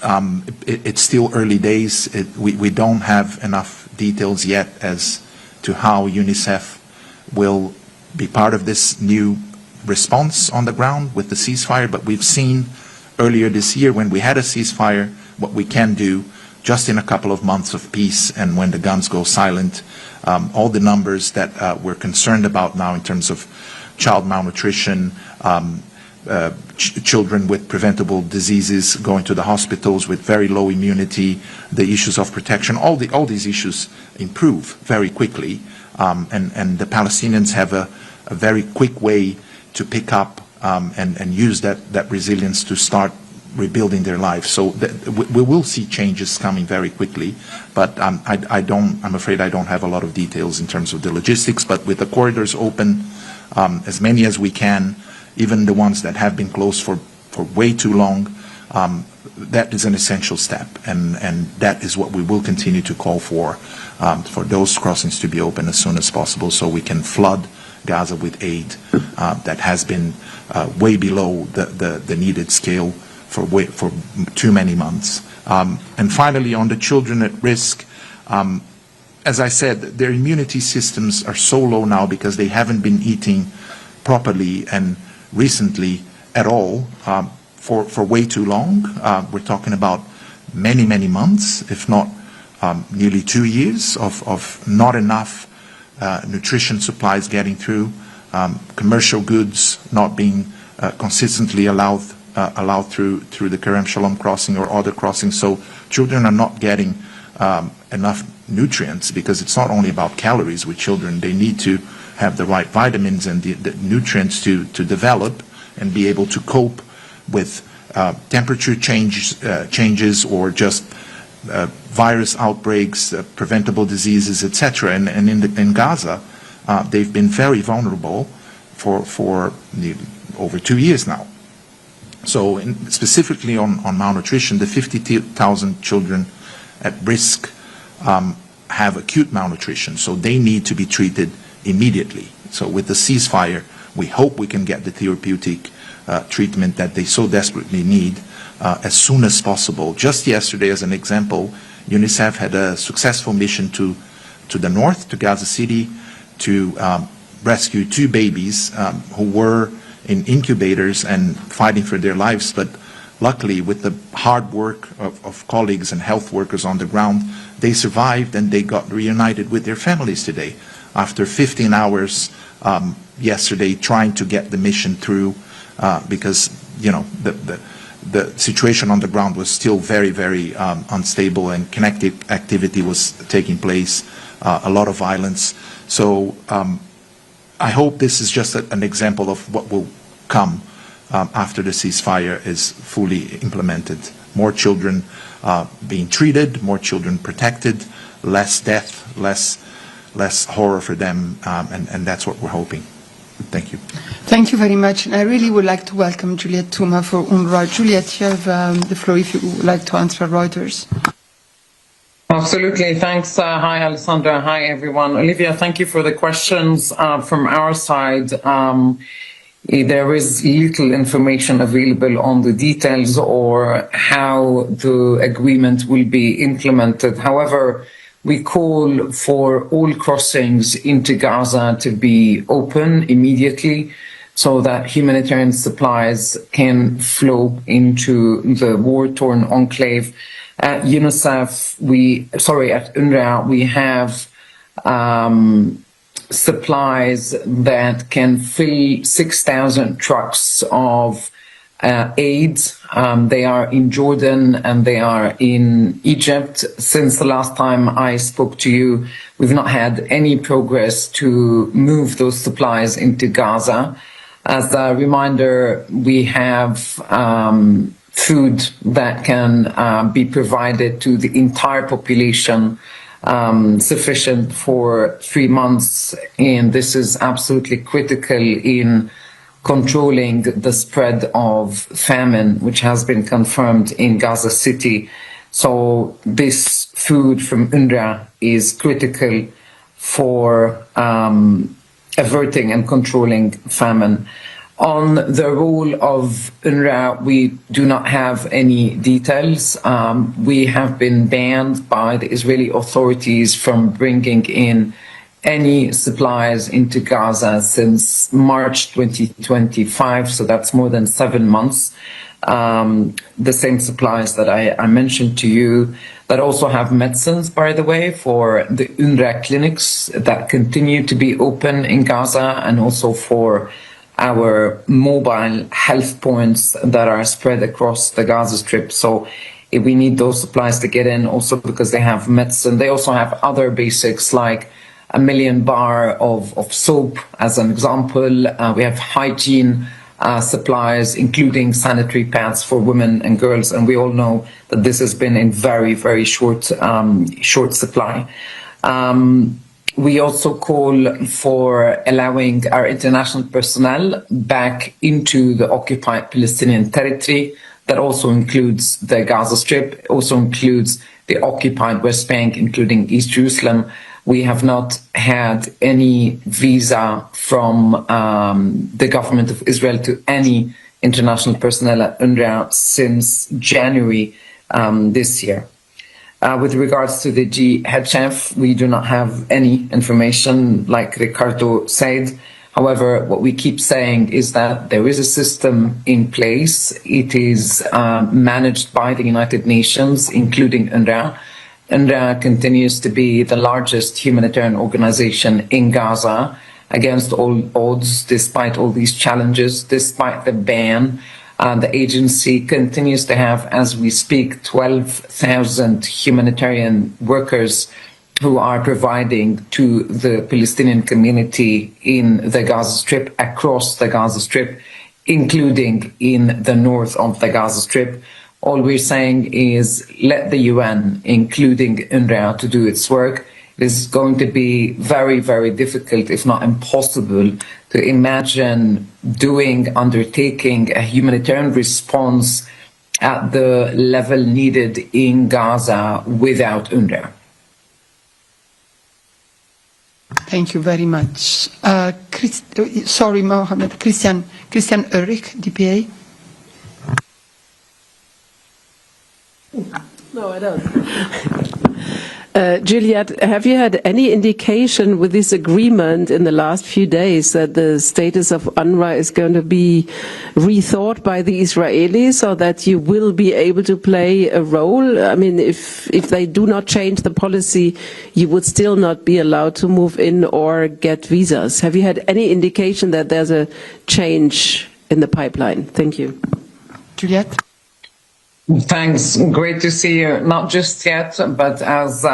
it's still early days. We don't have enough details yet as to how UNICEF will be part of this new response on the ground with the ceasefire, but we've seen earlier this year when we had a ceasefire what we can do just in a couple of months of peace, and when the guns go silent, all the numbers that we're concerned about now in terms of child malnutrition, children with preventable diseases going to the hospitals with very low immunity, the issues of protection, all these issues improve very quickly, and the Palestinians have a very quick way to pick up and use that resilience to start rebuilding their lives. So we will see changes coming very quickly, but I'm afraid I don't have a lot of details in terms of the logistics, but with the corridors open, as many as we can, even the ones that have been closed for way too long, that is an essential step, and that is what we will continue to call for those crossings to be open as soon as possible so we can flood Gaza with aid that has been way below the needed scale for too many months. And finally, on the children at risk, as I said, their immunity systems are so low now because they haven't been eating properly and recently at all for way too long. We're talking about many months, if not nearly 2 years of not enough nutrition supplies getting through, commercial goods not being consistently allowed through the Kerem Shalom crossing or other crossings. So children are not getting enough nutrients, because it's not only about calories with children. They need to have the right vitamins and the nutrients to develop and be able to cope with temperature changes or just virus outbreaks, preventable diseases, etc. And in Gaza, they've been very vulnerable for over 2 years now. So specifically on malnutrition, the 50,000 children at risk have acute malnutrition, so they need to be treated immediately. So with the ceasefire, we hope we can get the therapeutic treatment that they so desperately need as soon as possible. Just yesterday, as an example, UNICEF had a successful mission to the north, to Gaza City, to rescue 2 babies who were in incubators and fighting for their lives, but luckily, with the hard work of colleagues and health workers on the ground, they survived and they got reunited with their families today after 15 hours yesterday trying to get the mission through because, you know, the situation on the ground was still very, very unstable, and kinetic activity was taking place, a lot of violence. So I hope this is just an example of what will come after the ceasefire is fully implemented. More children being treated, more children protected, less death, less horror for them, and that's what we're hoping. Thank you. Thank you very much. And I really would like to welcome Juliette Touma for UNRWA. Juliette, you have the floor if you would like to answer Reuters. Absolutely. Thanks. Hi, Alessandra. Hi, everyone. Olivia, thank you for the questions. From our side, there is little information available on the details or how the agreement will be implemented. However, we call for all crossings into Gaza to be open immediately so that humanitarian supplies can flow into the war-torn enclave. At UNICEF, at UNRWA, we have supplies that can fill 6,000 trucks of aid. They are in Jordan and they are in Egypt. Since the last time I spoke to you, we've not had any progress to move those supplies into Gaza. As a reminder, we have food that can be provided to the entire population, sufficient for 3 months, and this is absolutely critical in controlling the spread of famine, which has been confirmed in Gaza City. So this food from UNRWA is critical for averting and controlling famine. On the role of UNRWA, we do not have any details. We have been banned by the Israeli authorities from bringing in any supplies into Gaza since March 2025, so that's more than 7 months. The same supplies that I mentioned to you, that also have medicines, by the way, for the UNRWA clinics that continue to be open in Gaza, and also for our mobile health points that are spread across the Gaza Strip. So if we need those supplies to get in, also because they have medicine. They also have other basics like 1 million bar of soap, as an example. We have hygiene supplies, including sanitary pads for women and girls. And we all know that this has been in very, very short supply. We also call for allowing our international personnel back into the occupied Palestinian territory. That also includes the Gaza Strip, also includes the occupied West Bank, including East Jerusalem. We have not had any visa from the government of Israel to any international personnel at UNRWA since January this year. With regards to the GHF, we do not have any information, like Ricardo said. However, what we keep saying is that there is a system in place. It is managed by the United Nations, including UNRWA. UNRWA continues to be the largest humanitarian organization in Gaza, against all odds, despite all these challenges, despite the ban. The agency continues to have, as we speak, 12,000 humanitarian workers who are providing to the Palestinian community in the Gaza Strip, across the Gaza Strip, including in the north of the Gaza Strip. All we're saying is let the UN, including UNRWA, to do its work. It is going to be very, very difficult, if not impossible, to imagine undertaking a humanitarian response at the level needed in Gaza without UNRWA. Thank you very much. Sorry, Mohammed. Christian Ulrich, DPA. No, I don't. Juliet, have you had any indication with this agreement in the last few days that the status of UNRWA is going to be rethought by the Israelis, or that you will be able to play a role? I mean, if they do not change the policy, you would still not be allowed to move in or get visas. Have you had any indication that there's a change in the pipeline? Thank you. Juliet? Thanks. Great to see you. Not just yet, but as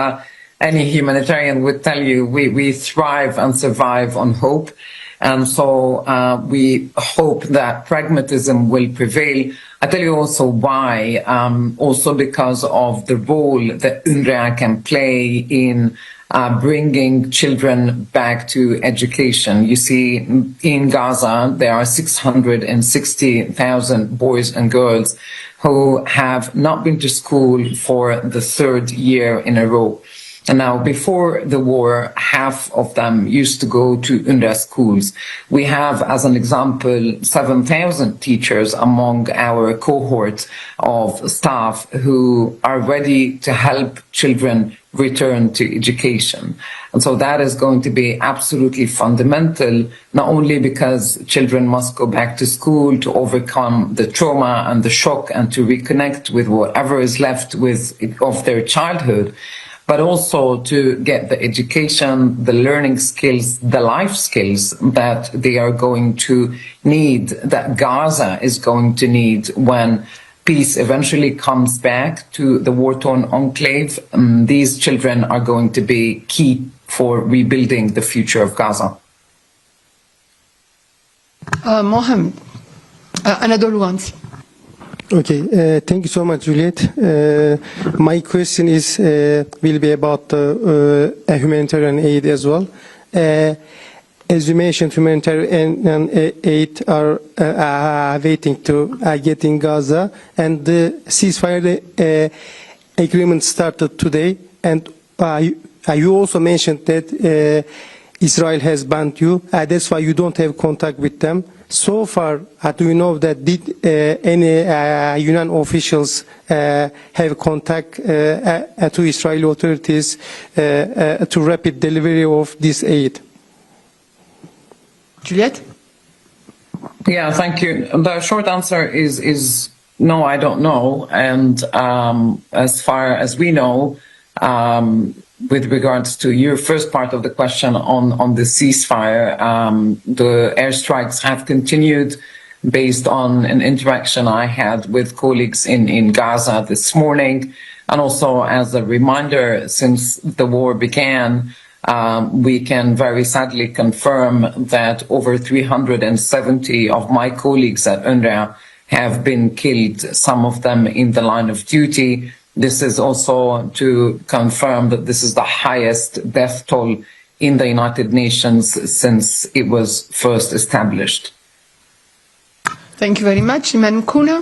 any humanitarian would tell you, we thrive and survive on hope. And so we hope that pragmatism will prevail. I tell you also why, also because of the role that UNRWA can play in bringing children back to education. You see, in Gaza, there are 660,000 boys and girls who have not been to school for the third year in a row. And now, before the war, half of them used to go to UNRWA schools. We have, as an example, 7,000 teachers among our cohort of staff who are ready to help children return to education. And so that is going to be absolutely fundamental, not only because children must go back to school to overcome the trauma and the shock and to reconnect with whatever is left of their childhood, but also to get the education, the learning skills, the life skills that they are going to need, that Gaza is going to need when peace eventually comes back to the war-torn enclave. These children are going to be key for rebuilding the future of Gaza. Mohammed, another one. Okay, thank you so much, Juliet. My question is will be about a humanitarian aid as well. As you mentioned, humanitarian aid are waiting to get in Gaza, and the ceasefire agreement started today. And you also mentioned that Israel has banned you. That's why you don't have contact with them. So far, do you know that did any UN officials have contact to Israeli authorities to rapid delivery of this aid? Juliet? Yeah, thank you. The short answer is no, I don't know. And as far as we know, with regards to your first part of the question on the ceasefire, the airstrikes have continued based on an interaction I had with colleagues in Gaza this morning. And also as a reminder, since the war began, we can very sadly confirm that over 370 of my colleagues at UNRWA have been killed, some of them in the line of duty. This is also to confirm that this is the highest death toll in the United Nations since it was first established. Thank you very much. Iman Kuna.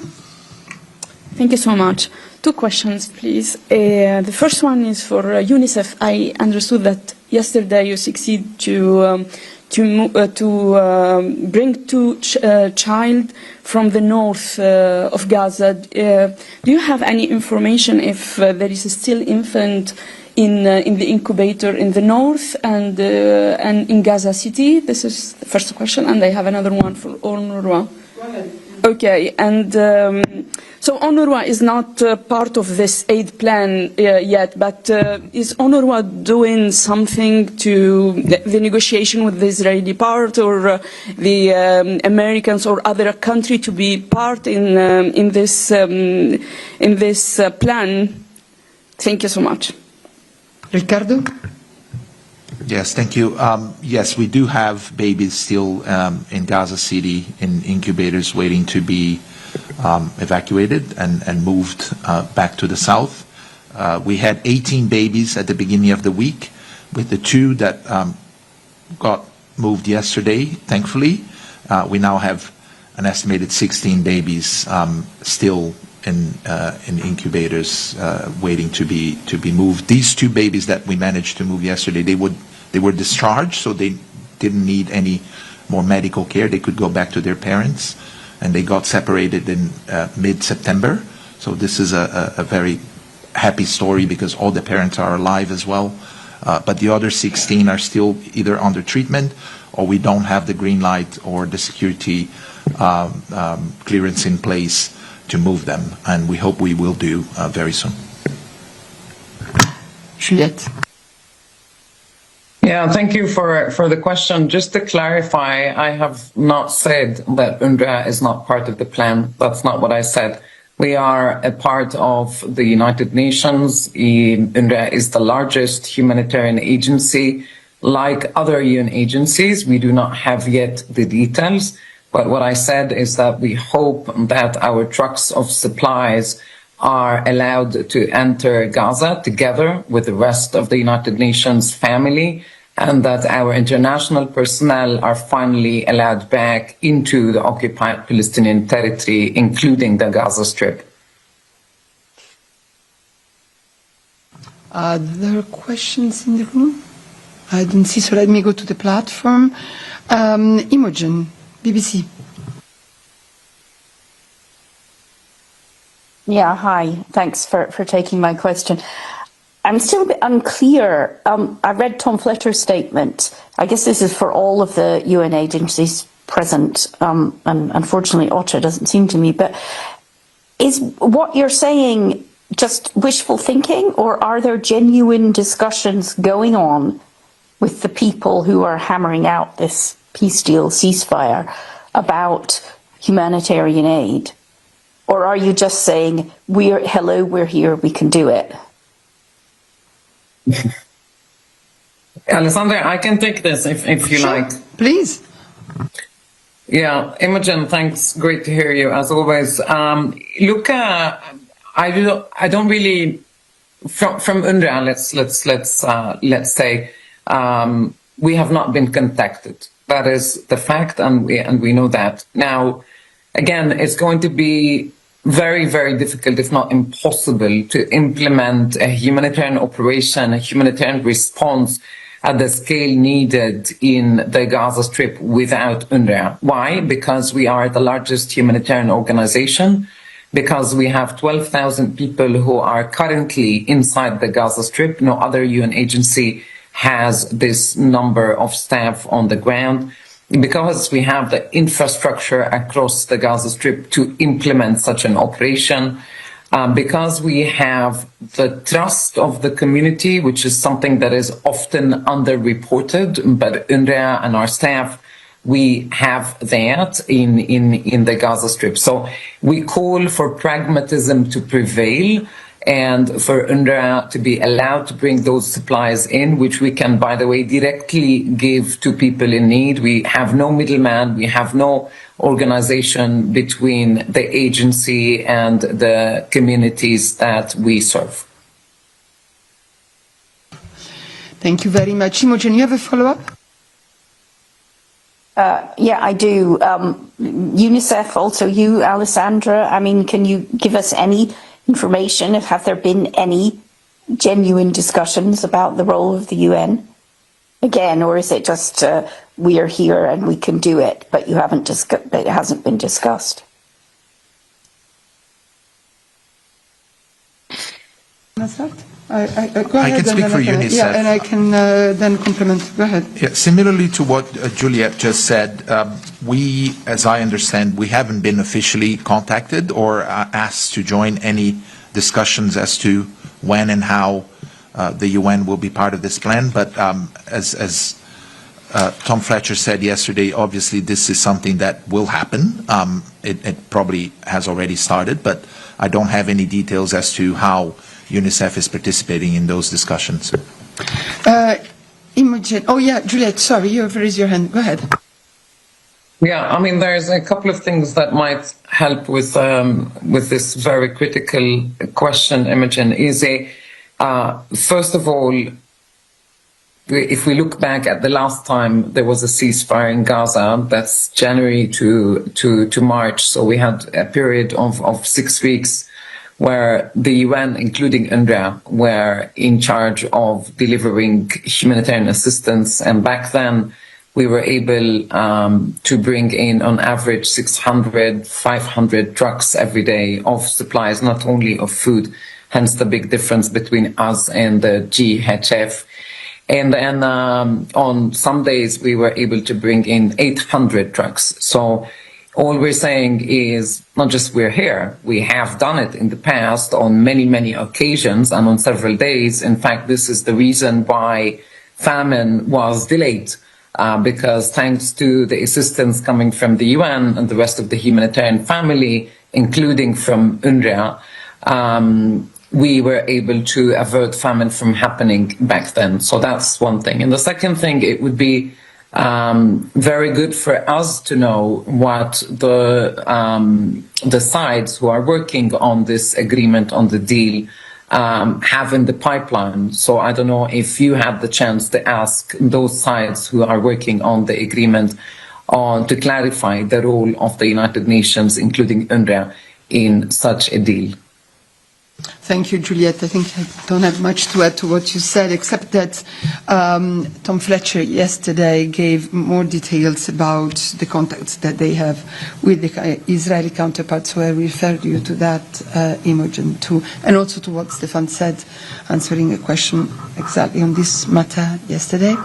Thank you so much. Two questions, please. The first one is for UNICEF. I understood that yesterday you succeeded to bring two child from the north of Gaza. Do you have any information if there is still infant in the incubator in the north and in Gaza City? This is the first question, and I have another one for UNRWA. Go ahead. Okay, and so UNRWA is not part of this aid plan yet, but is UNRWA doing something to the negotiation with the Israeli part or the Americans or other country to be part in this plan? Thank you so much. Ricardo? Yes, thank you. Yes, we do have babies still in Gaza City in incubators waiting to be evacuated and moved back to the south. We had 18 babies at the beginning of the week, with the two that got moved yesterday, thankfully. We now have an estimated 16 babies still in incubators waiting to be moved. These two babies that we managed to move yesterday, they were discharged, so they didn't need any more medical care. They could go back to their parents, and they got separated in mid-September. So this is a very happy story because all the parents are alive as well. But the other 16 are still either under treatment or we don't have the green light or the security clearance in place to move them. And we hope we will do very soon. Juliette. Yeah, thank you for the question. Just to clarify, I have not said that UNRWA is not part of the plan. That's not what I said. We are a part of the United Nations. UNRWA is the largest humanitarian agency. Like other UN agencies, we do not have yet the details. But what I said is that we hope that our trucks of supplies are allowed to enter Gaza together with the rest of the United Nations family, and that our international personnel are finally allowed back into the occupied Palestinian territory, including the Gaza Strip. Are there questions in the room? I don't see, so let me go to the platform. Imogen, BBC. Yeah, hi. Thanks for taking my question. I'm still a bit unclear. I read Tom Fletcher's statement. I guess this is for all of the UN agencies present, and unfortunately OCHA doesn't seem to me, but is what you're saying just wishful thinking, or are there genuine discussions going on with the people who are hammering out this peace deal, ceasefire, about humanitarian aid? Or are you just saying, hello, we're here, we can do it? Alessandra, I can take this if you like. Please. Yeah, Imogen, thanks. Great to hear you as always. Look, I don't really from UNRWA. Let's say we have not been contacted. That is the fact, and we know that. Now, again, it's going to be very, very difficult, if not impossible, to implement a humanitarian operation, a humanitarian response at the scale needed in the Gaza Strip without UNRWA. Why? Because we are the largest humanitarian organization, because we have 12,000 people who are currently inside the Gaza Strip. No other UN agency has this number of staff on the ground, because we have the infrastructure across the Gaza Strip to implement such an operation, because we have the trust of the community, which is something that is often underreported, but UNRWA and our staff, we have that in the Gaza Strip. So we call for pragmatism to prevail, and for UNRWA to be allowed to bring those supplies in, which we can, by the way, directly give to people in need. We have no middleman, we have no organization between the agency and the communities that we serve. Thank you very much. Imogen, you have a follow-up? Yeah, I do. UNICEF, also you, Alessandra, I mean, can you give us any information? Have there been any genuine discussions about the role of the UN again, or is it just we are here and we can do it, but it hasn't been discussed? I can speak for UNICEF. Yeah, and I can then complement. Go ahead. Yeah, similarly to what Juliette just said, we, as I understand, we haven't been officially contacted or asked to join any discussions as to when and how the UN will be part of this plan. But as Tom Fletcher said yesterday, obviously this is something that will happen. It probably has already started, but I don't have any details as to how UNICEF is participating in those discussions. Imogen, oh yeah, Juliette, sorry, you have raised your hand. Go ahead. Yeah, I mean, there's a couple of things that might help with this very critical question, Imogen. First of all, if we look back at the last time there was a ceasefire in Gaza, that's January to March, so we had a period of 6 weeks where the UN, including UNRWA, were in charge of delivering humanitarian assistance. And back then, we were able to bring in on average 600, 500 trucks every day of supplies, not only of food, hence the big difference between us and the GHF. And then on some days we were able to bring in 800 trucks. So all we're saying is not just we're here, we have done it in the past on many, many occasions and on several days. In fact, this is the reason why famine was delayed. Because thanks to the assistance coming from the UN and the rest of the humanitarian family, including from UNRWA, we were able to avert famine from happening back then. So that's one thing. And the second thing, it would be very good for us to know what the sides who are working on this agreement, on the deal, have in the pipeline. So I don't know if you had the chance to ask those sides who are working on the agreement to clarify the role of the United Nations, including UNRWA, in such a deal. Thank you, Juliette. I think I don't have much to add to what you said, except that Tom Fletcher yesterday gave more details about the contacts that they have with the Israeli counterparts, so I referred you to that, Imogen, too, and also to what Stefan said, answering a question exactly on this matter yesterday.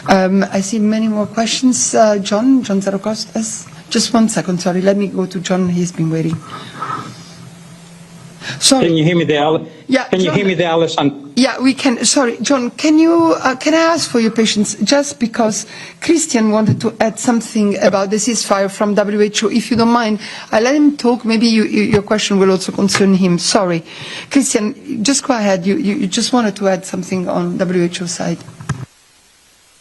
I see many more questions. John Zarokostas. Just 1 second, sorry. Let me go to John. He's been waiting. Sorry. Can you hear me there? Yeah, can you hear me there, Alessandro? Yeah, we can. Sorry, John, can I ask for your patience, just because Christian wanted to add something about the ceasefire from WHO. If you don't mind, I'll let him talk. Maybe your question will also concern him. Sorry. Christian, just go ahead. You just wanted to add something on WHO side.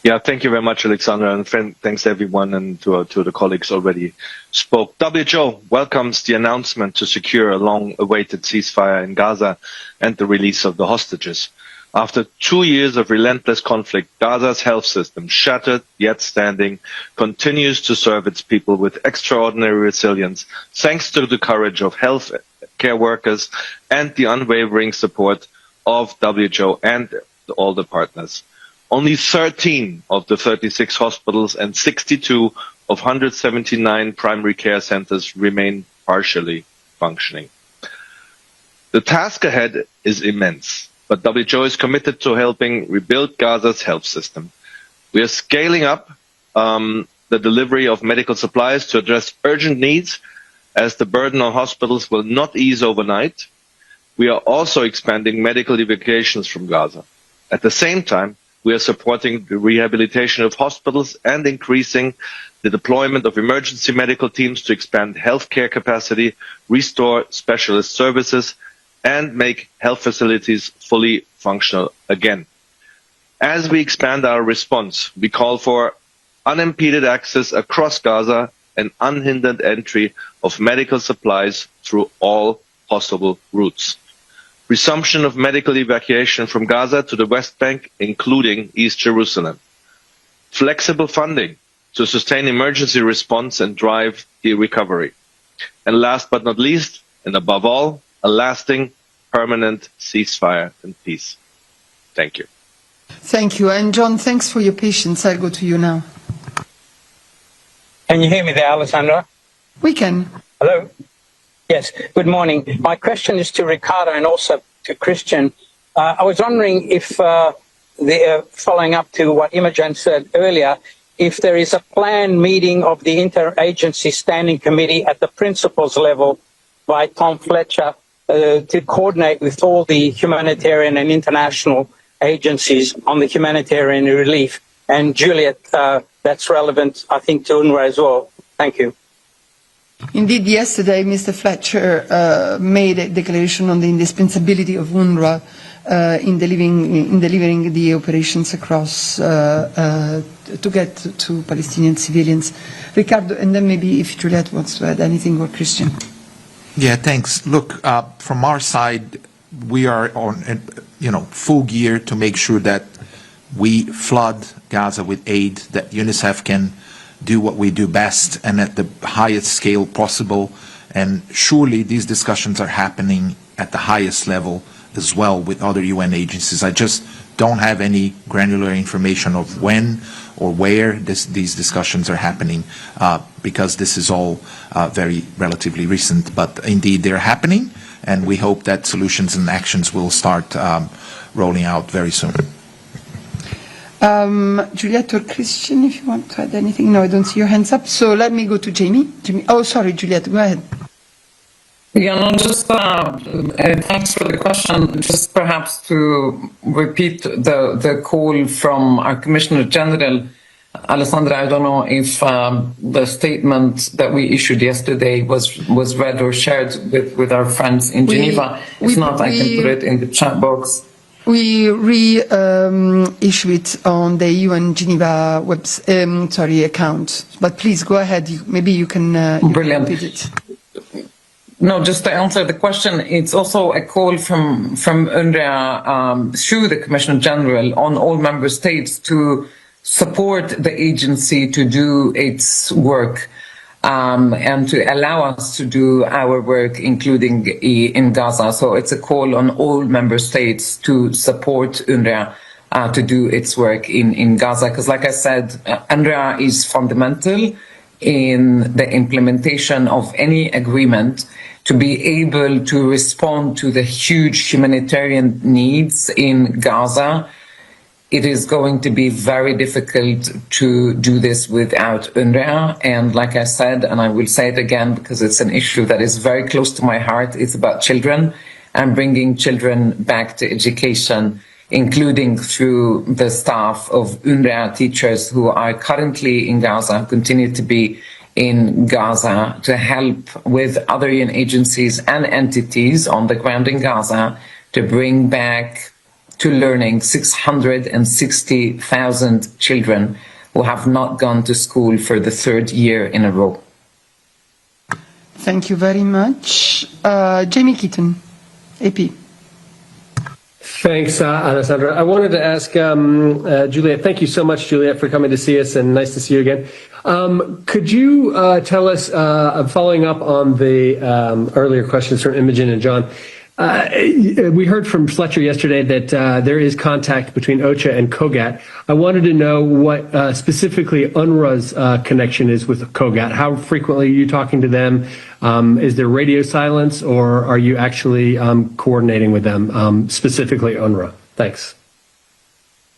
Yeah, thank you very much, Alexandra, and thanks everyone and to the colleagues already spoke. WHO welcomes the announcement to secure a long-awaited ceasefire in Gaza and the release of the hostages. After 2 years of relentless conflict, Gaza's health system, shattered yet standing, continues to serve its people with extraordinary resilience, thanks to the courage of health care workers and the unwavering support of WHO and all the partners. Only 13 of the 36 hospitals and 62 of 179 primary care centers remain partially functioning. The task ahead is immense, but WHO is committed to helping rebuild Gaza's health system. We are scaling up the delivery of medical supplies to address urgent needs, as the burden on hospitals will not ease overnight. We are also expanding medical evacuations from Gaza. At the same time, we are supporting the rehabilitation of hospitals and increasing the deployment of emergency medical teams to expand healthcare capacity, restore specialist services, and make health facilities fully functional again. As we expand our response, we call for unimpeded access across Gaza and unhindered entry of medical supplies through all possible routes. Resumption of medical evacuation from Gaza to the West Bank, including East Jerusalem. Flexible funding to sustain emergency response and drive the recovery. And last but not least, and above all, a lasting, permanent ceasefire and peace. Thank you. Thank you. And John, thanks for your patience. I'll go to you now. Can you hear me there, Alessandra? We can. Hello? Yes, good morning. My question is to Ricardo and also to Christian. I was wondering if, following up to what Imogen said earlier, if there is a planned meeting of the Interagency Standing Committee at the principals level by Tom Fletcher to coordinate with all the humanitarian and international agencies on the humanitarian relief. And Juliet, that's relevant, I think, to UNRWA as well. Thank you. Indeed, yesterday Mr. Fletcher made a declaration on the indispensability of UNRWA in delivering the operations across to get to Palestinian civilians. Ricardo, and then maybe if Juliette wants to add anything, or Christian. Yeah, thanks. Look, from our side, we are on full gear to make sure that we flood Gaza with aid, that UNICEF can do what we do best and at the highest scale possible. And surely these discussions are happening at the highest level as well with other UN agencies. I just don't have any granular information of when or where these discussions are happening, because this is all very relatively recent. But indeed, they're happening, and we hope that solutions and actions will start rolling out very soon. Juliette or Christian, if you want to add anything. No, I don't see your hands up. So let me go to Jamie. Oh, sorry, Juliette, go ahead. Yeah, no, just thanks for the question. Just perhaps to repeat the call from our Commissioner General, Alessandra. I don't know if the statement that we issued yesterday was read or shared with our friends in Geneva. If not, I can put it in the chat box. We issue it on the UN Geneva account. But please go ahead. Maybe you can Brilliant. Repeat it. No, just to answer the question, it's also a call from UNRWA through the Commissioner General on all member states to support the agency to do its work and to allow us to do our work, including in Gaza. So it's a call on all member states to support UNRWA to do its work in Gaza. Because like I said, UNRWA is fundamental in the implementation of any agreement to be able to respond to the huge humanitarian needs in Gaza. It is going to be very difficult to do this without UNRWA. And like I said, and I will say it again because it's an issue that is very close to my heart, it's about children and bringing children back to education, including through the staff of UNRWA teachers who are currently in Gaza, continue to be in Gaza, to help with other UN agencies and entities on the ground in Gaza to bring back to learning 660,000 children who have not gone to school for the third year in a row. Thank you very much. Jamie Keaton, AP. Thanks, Alessandra. I wanted to ask Juliette, thank you so much, Juliette, for coming to see us, and nice to see you again. Could you tell us, following up on the earlier questions from Imogen and John, we heard from Fletcher yesterday that there is contact between OCHA and COGAT. I wanted to know what specifically UNRWA's connection is with COGAT. How frequently are you talking to them? Is there radio silence, or are you actually coordinating with them, specifically UNRWA? Thanks.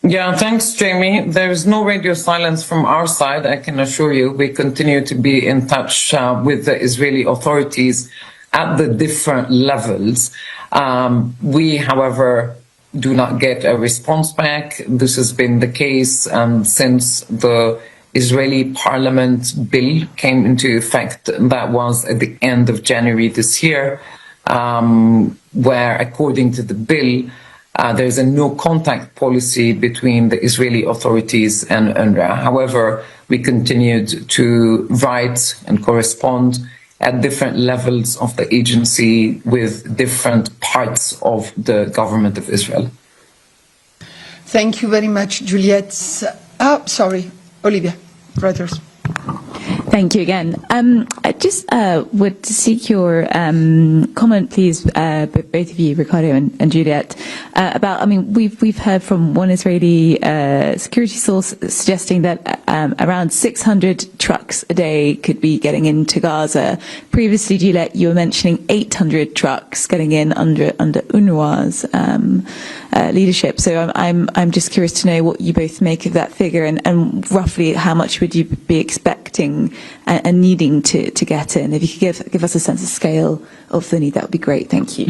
Yeah, thanks, Jamie. There's no radio silence from our side, I can assure you. We continue to be in touch with the Israeli authorities at the different levels. We, however, do not get a response back. This has been the case since the Israeli parliament bill came into effect. That was at the end of January this year, where, according to the bill, there's a no contact policy between the Israeli authorities and UNRWA. However, we continued to write and correspond at different levels of the agency with different parts of the government of Israel. Thank you very much, Juliette. Olivia, Reuters. Thank you again. I just would seek your comment, please, both of you, Ricardo and Juliette, about, I mean, we've heard from one Israeli security source suggesting that around 600 trucks a day could be getting into Gaza. Previously, Juliette, you were mentioning 800 trucks getting in under UNRWA's leadership. So I'm just curious to know what you both make of that figure, and roughly how much would you be expecting and needing to get in? If you could give us a sense of scale of the need, that would be great. Thank you.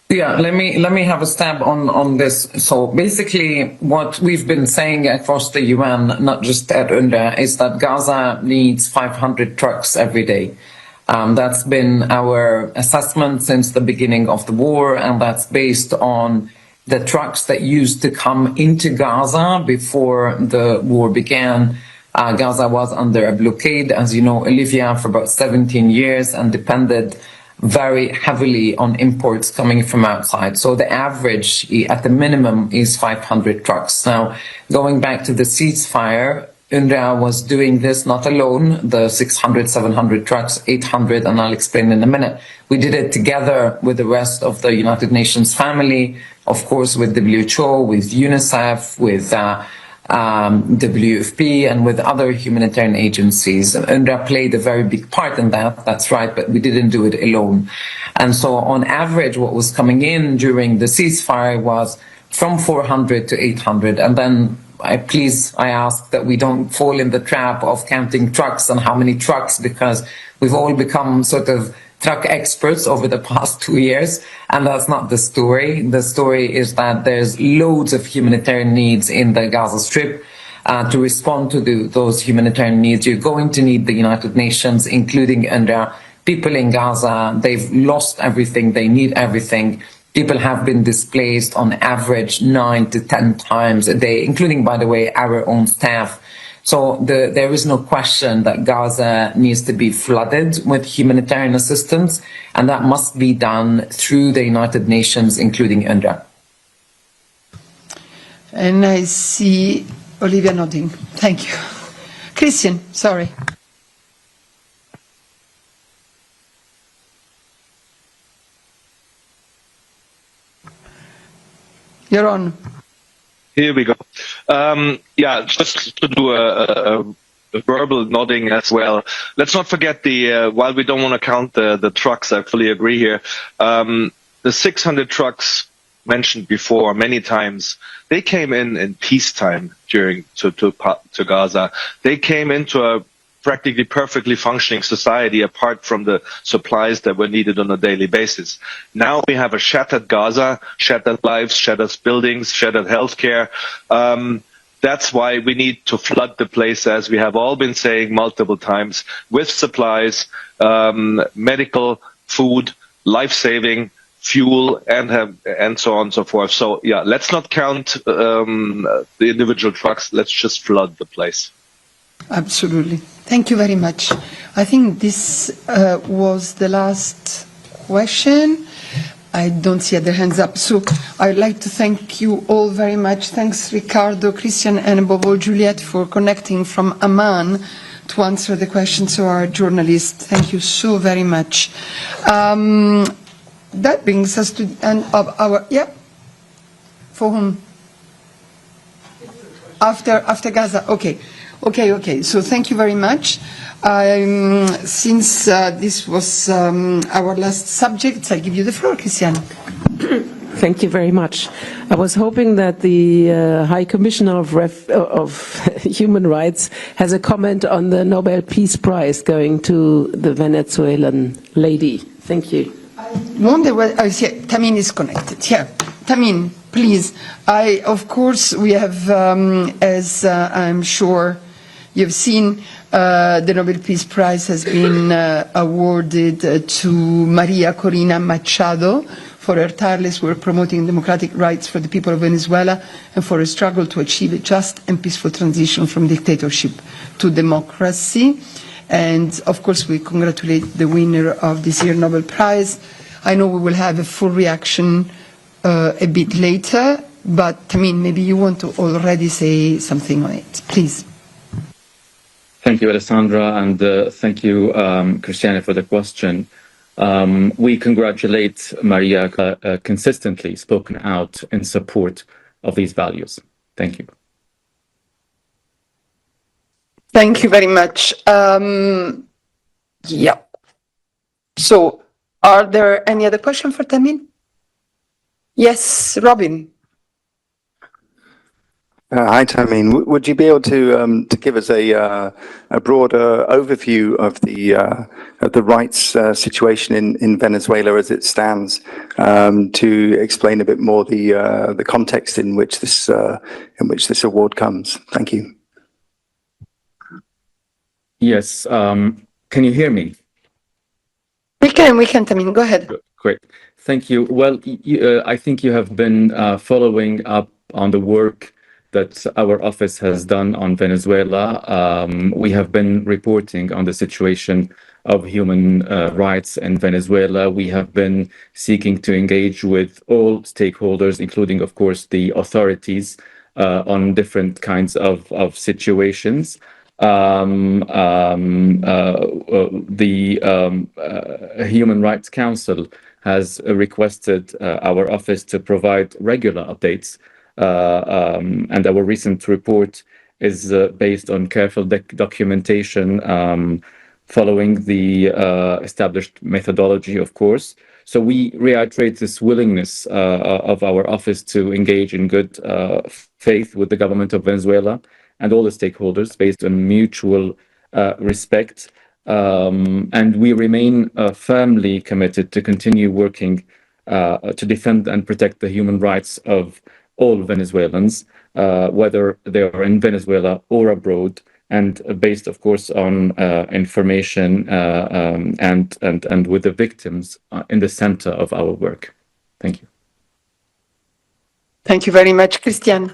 Yeah, let me have a stab on this. So basically, what we've been saying across the UN, not just at UNRWA, is that Gaza needs 500 trucks every day. That's been our assessment since the beginning of the war, and that's based on the trucks that used to come into Gaza before the war began. Gaza was under a blockade, as you know, Olivia, for about 17 years and depended very heavily on imports coming from outside. So the average, at the minimum, is 500 trucks. Now, going back to the ceasefire, UNRWA was doing this not alone, the 600, 700 trucks, 800, and I'll explain in a minute. We did it together with the rest of the United Nations family, of course, with WHO, with UNICEF, with WFP, and with other humanitarian agencies. UNRWA played a very big part in that, that's right, but we didn't do it alone. And so on average, what was coming in during the ceasefire was from 400 to 800, and then I ask that we don't fall in the trap of counting trucks and how many trucks, because we've all become sort of truck experts over the past 2 years, and that's not the story. The story is that there's loads of humanitarian needs in the Gaza Strip. To respond to those humanitarian needs, you're going to need the United Nations, including UNRWA. People in Gaza, they've lost everything, they need everything. People have been displaced on average 9 to 10 times a day, including, by the way, our own staff. So there is no question that Gaza needs to be flooded with humanitarian assistance, and that must be done through the United Nations, including UNRWA. And I see Olivia nodding. Thank you. Christian, sorry. You're on. Here we go. Just to do a verbal nodding as well. Let's not forget while we don't want to count the trucks, I fully agree here. The 600 trucks mentioned before many times, they came in peacetime to Gaza. They came into a practically perfectly functioning society apart from the supplies that were needed on a daily basis. Now we have a shattered Gaza, shattered lives, shattered buildings, shattered healthcare. That's why we need to flood the place, as we have all been saying multiple times, with supplies, medical, food, life-saving, fuel, and so on and so forth. So yeah, let's not count the individual trucks. Let's just flood the place. Absolutely. Thank you very much. I think this was the last question. I don't see other hands up. So I'd like to thank you all very much. Thanks, Ricardo, Christian, and above all, Juliette, for connecting from Amman to answer the questions of our journalists. Thank you so very much. That brings us to the end of our... Yeah? For whom? After Gaza. Okay. Okay. So thank you very much. Since this was our last subject, I give you the floor, Christiane. Thank you very much. I was hoping that the High Commissioner of Human Rights has a comment on the Nobel Peace Prize going to the Venezuelan lady. Thank you. I wonder whether Tamin is connected. Yeah, Tamin, please. Of course, we have, as I'm sure you've seen, the Nobel Peace Prize has been awarded to Maria Corina Machado for her tireless work promoting democratic rights for the people of Venezuela and for her struggle to achieve a just and peaceful transition from dictatorship to democracy. And of course, we congratulate the winner of this year's Nobel Prize. I know we will have a full reaction a bit later, but Tamin, maybe you want to already say something on it, please. Thank you, Alessandra, and thank you, Christiane, for the question. We congratulate Maria consistently spoken out in support of these values. Thank you. Thank you very much. Yeah. So, are there any other questions for Tamin? Yes, Robin. Hi, Tamin. Would you be able to give us a broader overview of the rights situation in Venezuela as it stands, to explain a bit more the context in which this award comes? Thank you. Yes. Can you hear me? We can, Tamin. Go ahead. Great. Thank you. Well, I think you have been following up on the work that our office has done on Venezuela. We have been reporting on the situation of human rights in Venezuela. We have been seeking to engage with all stakeholders, including, of course, the authorities, on different kinds of situations. The Human Rights Council has requested our office to provide regular updates, and our recent report is based on careful documentation following the established methodology, of course. So we reiterate this willingness of our office to engage in good faith with the government of Venezuela and all the stakeholders based on mutual respect. And we remain firmly committed to continue working to defend and protect the human rights of all Venezuelans, whether they are in Venezuela or abroad, and based, of course, on information and with the victims in the center of our work. Thank you. Thank you very much, Christian.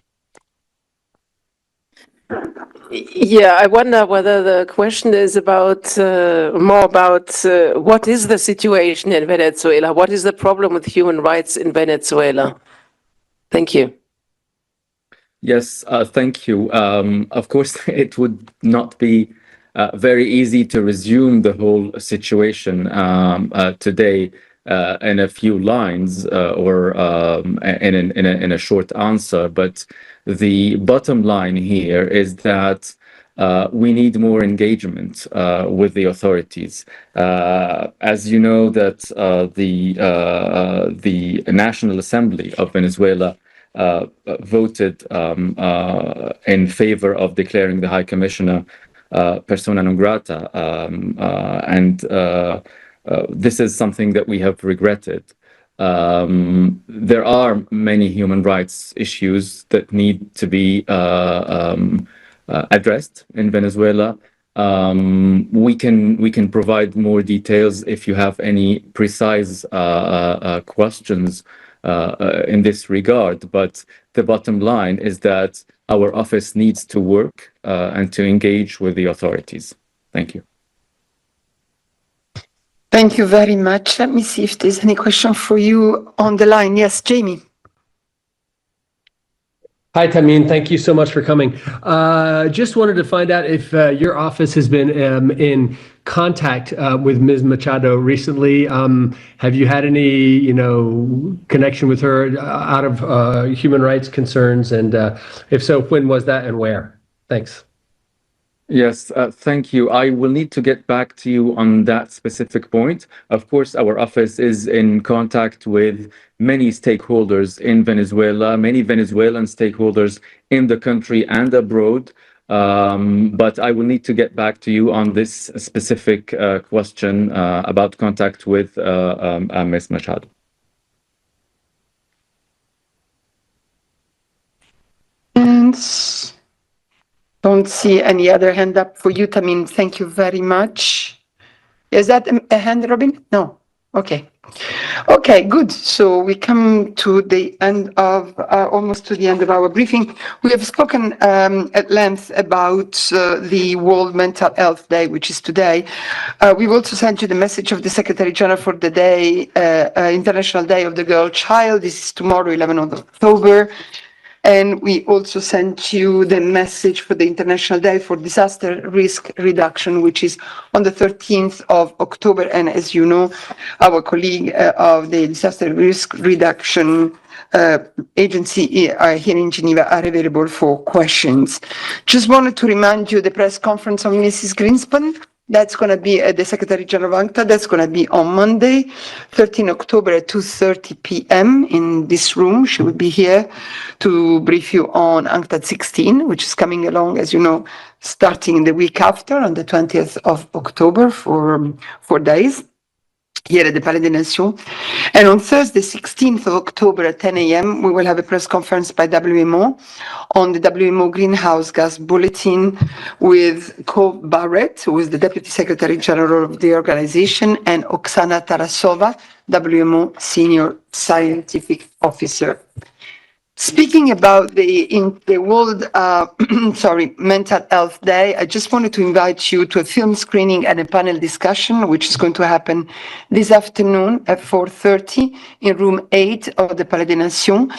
Yeah, I wonder whether the question is about more about what is the situation in Venezuela? What is the problem with human rights in Venezuela? Thank you. Yes, thank you. Of course, it would not be very easy to resume the whole situation today in a few lines or in a short answer. But the bottom line here is that we need more engagement with the authorities. As you know, that the National Assembly of Venezuela voted in favor of declaring the High Commissioner persona non grata, and this is something that we have regretted. There are many human rights issues that need to be addressed in Venezuela. We can provide more details if you have any precise questions in this regard, but the bottom line is that our office needs to work and to engage with the authorities. Thank you. Thank you very much. Let me see if there's any question for you on the line. Yes, Jamie. Hi, Tamim. Thank you so much for coming. Just wanted to find out if your office has been in contact with Ms. Machado recently. Have you had any, connection with her out of human rights concerns? And if so, when was that and where? Thanks. Yes, thank you. I will need to get back to you on that specific point. Of course, our office is in contact with many stakeholders in Venezuela, many Venezuelan stakeholders in the country and abroad. But I will need to get back to you on this specific question about contact with Ms. Machado. And don't see any other hand up for you, Tamim. Thank you very much. Is that a hand, Robin? No. Okay. Okay, good. So we come to the end of, almost to the end of our briefing. We have spoken at length about the World Mental Health Day, which is today. We've also sent you the message of the Secretary General for the day, International Day of the Girl Child. This is tomorrow, 11th of October. And we also sent you the message for the International Day for Disaster Risk Reduction, which is on the 13th of October. And as you know, our colleague of the Disaster Risk Reduction Agency here in Geneva are available for questions. Just wanted to remind you the press conference on Mrs. Greenspan. That's going to be at the Secretary General of UNCTAD. That's going to be on Monday, 13 October at 2:30 p.m. in this room. She will be here to brief you on UNCTAD 16, which is coming along, as you know, starting the week after on the 20th of October for 4 days here at the Palais des Nations. And on Thursday, 16th of October at 10 a.m., we will have a press conference by WMO on the WMO Greenhouse Gas Bulletin with Cove Barrett, who is the Deputy Secretary General of the organization, and Oksana Tarasova, WMO Senior Scientific Officer. Speaking about the World Mental Health Day, I just wanted to invite you to a film screening and a panel discussion, which is going to happen this afternoon at 4:30 in room 8 of the Palais des Nations.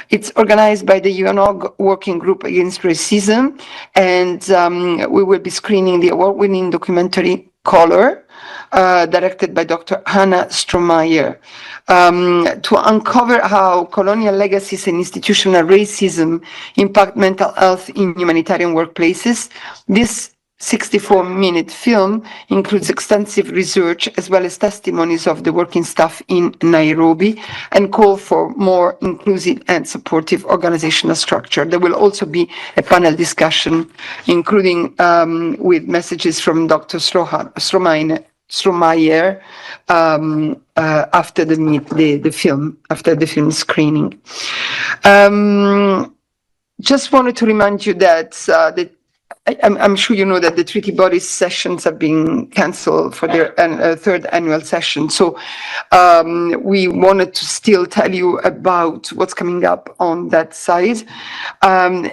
It's organized by the UNOG Working Group Against Racism, and we will be screening the award-winning documentary Color, directed by Dr. Hannah Strohmeyer, to uncover how colonial legacies and institutional racism impact mental health in humanitarian workplaces. This 64-minute film includes extensive research as well as testimonies of the working staff in Nairobi and call for more inclusive and supportive organizational structure. There will also be a panel discussion, including with messages from Dr. Strohmeyer after the film screening. Just wanted to remind you that I'm sure you know that the treaty bodies sessions have been cancelled for their third annual session. So we wanted to still tell you about what's coming up on that side.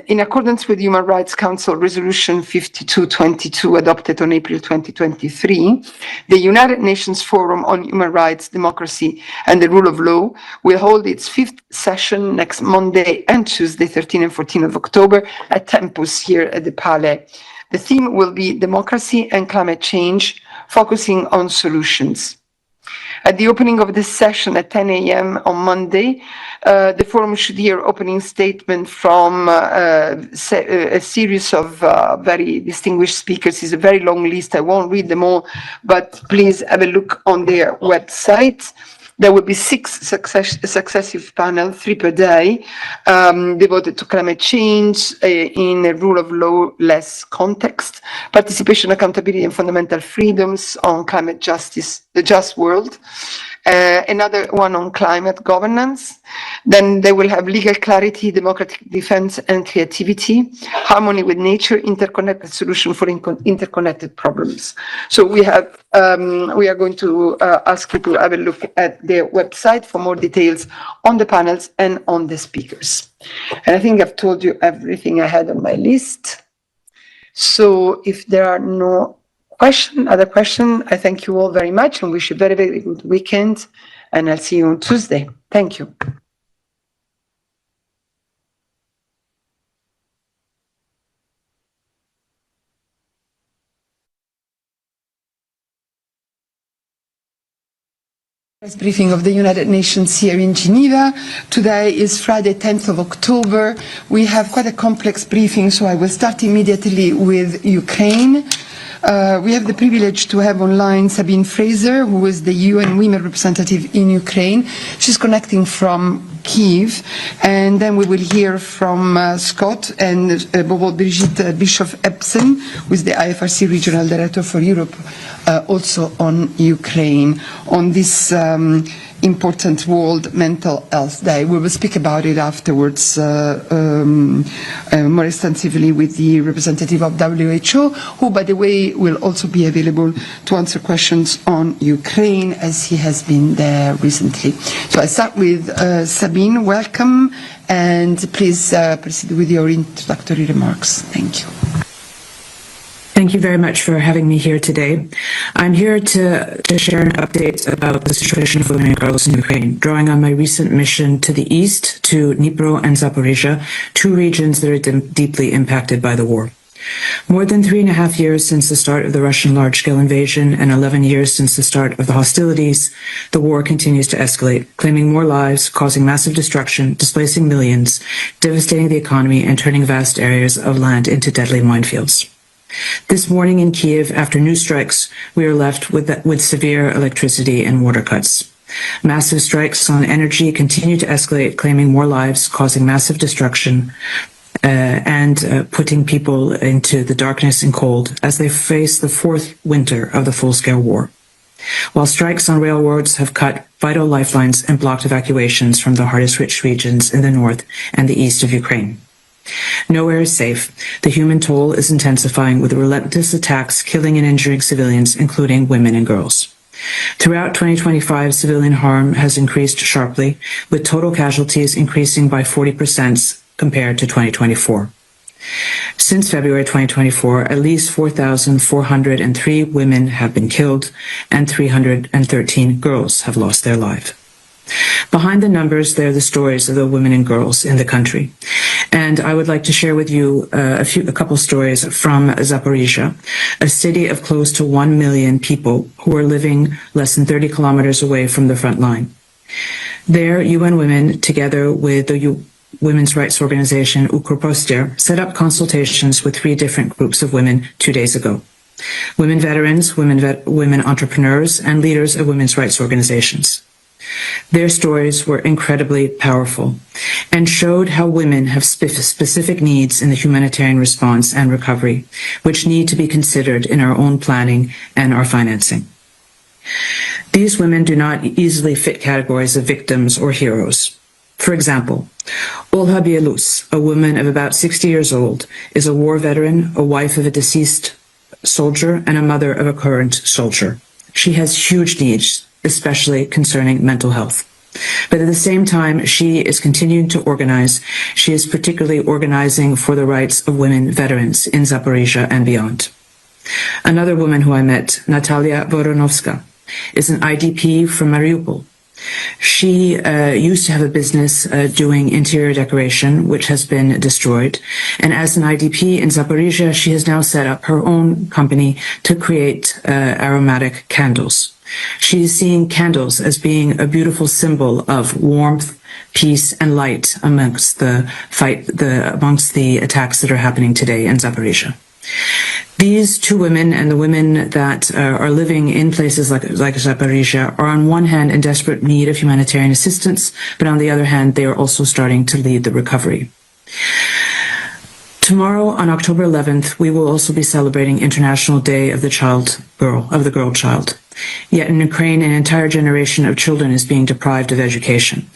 In accordance with Human Rights Council Resolution 5222 adopted on April 2023, the United Nations Forum on Human Rights, Democracy and the Rule of Law will hold its 5th session next Monday and Tuesday, 13 and 14 of October at Tempus here at the Palais. The theme will be democracy and climate change, focusing on solutions. At the opening of this session at 10 a.m. on Monday, the forum should hear opening statement from a series of very distinguished speakers. It's a very long list. I won't read them all, but please have a look on their website. There will be 6 successive panels, 3 per day, devoted to climate change in a rule of law-less context, participation, accountability, and fundamental freedoms on climate justice, the just world. Another one on climate governance. Then they will have legal clarity, democratic defense, and creativity, harmony with nature, interconnected solution for interconnected problems. So we are going to ask you to have a look at their website for more details on the panels and on the speakers. And I think I've told you everything I had on my list. So if there are no other question, I thank you all very much and wish you a very, very good weekend. And I'll see you on Tuesday. Thank you. Press briefing of the United Nations here in Geneva. Today is Friday, 10th of October. We have quite a complex briefing, so I will start immediately with Ukraine. We have the privilege to have online Sabine Fraser, who is the UN Women representative in Ukraine. She's connecting from Kyiv, and then we will hear from Scott and Brigitte Bischoff-Epsen, who is the IFRC Regional Director for Europe, also on Ukraine, on this important World Mental Health Day. We will speak about it afterwards more extensively with the representative of WHO, who, by the way, will also be available to answer questions on Ukraine, as he has been there recently. So I start with Sabine. Welcome, and please proceed with your introductory remarks. Thank you. Thank you very much for having me here today. I'm here to share an update about the situation of women and girls in Ukraine, drawing on my recent mission to the east, to Dnipro and Zaporizhia, 2 regions that are deeply impacted by the war. More than 3.5 years since the start of the Russian large-scale invasion and 11 years since the start of the hostilities, the war continues to escalate, claiming more lives, causing massive destruction, displacing millions, devastating the economy, and turning vast areas of land into deadly minefields. This morning in Kyiv, after new strikes, we are left with severe electricity and water cuts. Massive strikes on energy continue to escalate, claiming more lives, causing massive destruction, and putting people into the darkness and cold as they face the 4th winter of the full-scale war. While strikes on railroads have cut vital lifelines and blocked evacuations from the hardest-hit regions in the north and the east of Ukraine. Nowhere is safe. The human toll is intensifying with relentless attacks, killing and injuring civilians, including women and girls. Throughout 2025, civilian harm has increased sharply, with total casualties increasing by 40% compared to 2024. Since February 2024, at least 4,403 women have been killed and 313 girls have lost their lives. Behind the numbers, there are the stories of the women and girls in the country. And I would like to share with you a couple stories from Zaporizhia, a city of close to 1 million people who are living less than 30 kilometers away from the front line. There, UN Women, together with the women's rights organization Ukropostia, set up consultations with 3 different groups of women 2 days ago. Women veterans, women entrepreneurs, and leaders of women's rights organizations. Their stories were incredibly powerful and showed how women have specific needs in the humanitarian response and recovery, which need to be considered in our own planning and our financing. These women do not easily fit categories of victims or heroes. For example, Olha Bielus, a woman of about 60 years old, is a war veteran, a wife of a deceased soldier, and a mother of a current soldier. She has huge needs, especially concerning mental health. But at the same time, she is continuing to organize. She is particularly organizing for the rights of women veterans in Zaporizhia and beyond. Another woman who I met, Natalia Voronovska, is an IDP from Mariupol. She used to have a business doing interior decoration, which has been destroyed. And as an IDP in Zaporizhia, she has now set up her own company to create aromatic candles. She is seeing candles as being a beautiful symbol of warmth, peace, and light amongst the attacks that are happening today in Zaporizhia. These 2 women and the women that are living in places like Zaporizhia are on one hand in desperate need of humanitarian assistance, but on the other hand, they are also starting to lead the recovery. Tomorrow, on October 11th, we will also be celebrating International Day of the Girl Child. Yet in Ukraine, an entire generation of children is being deprived of education.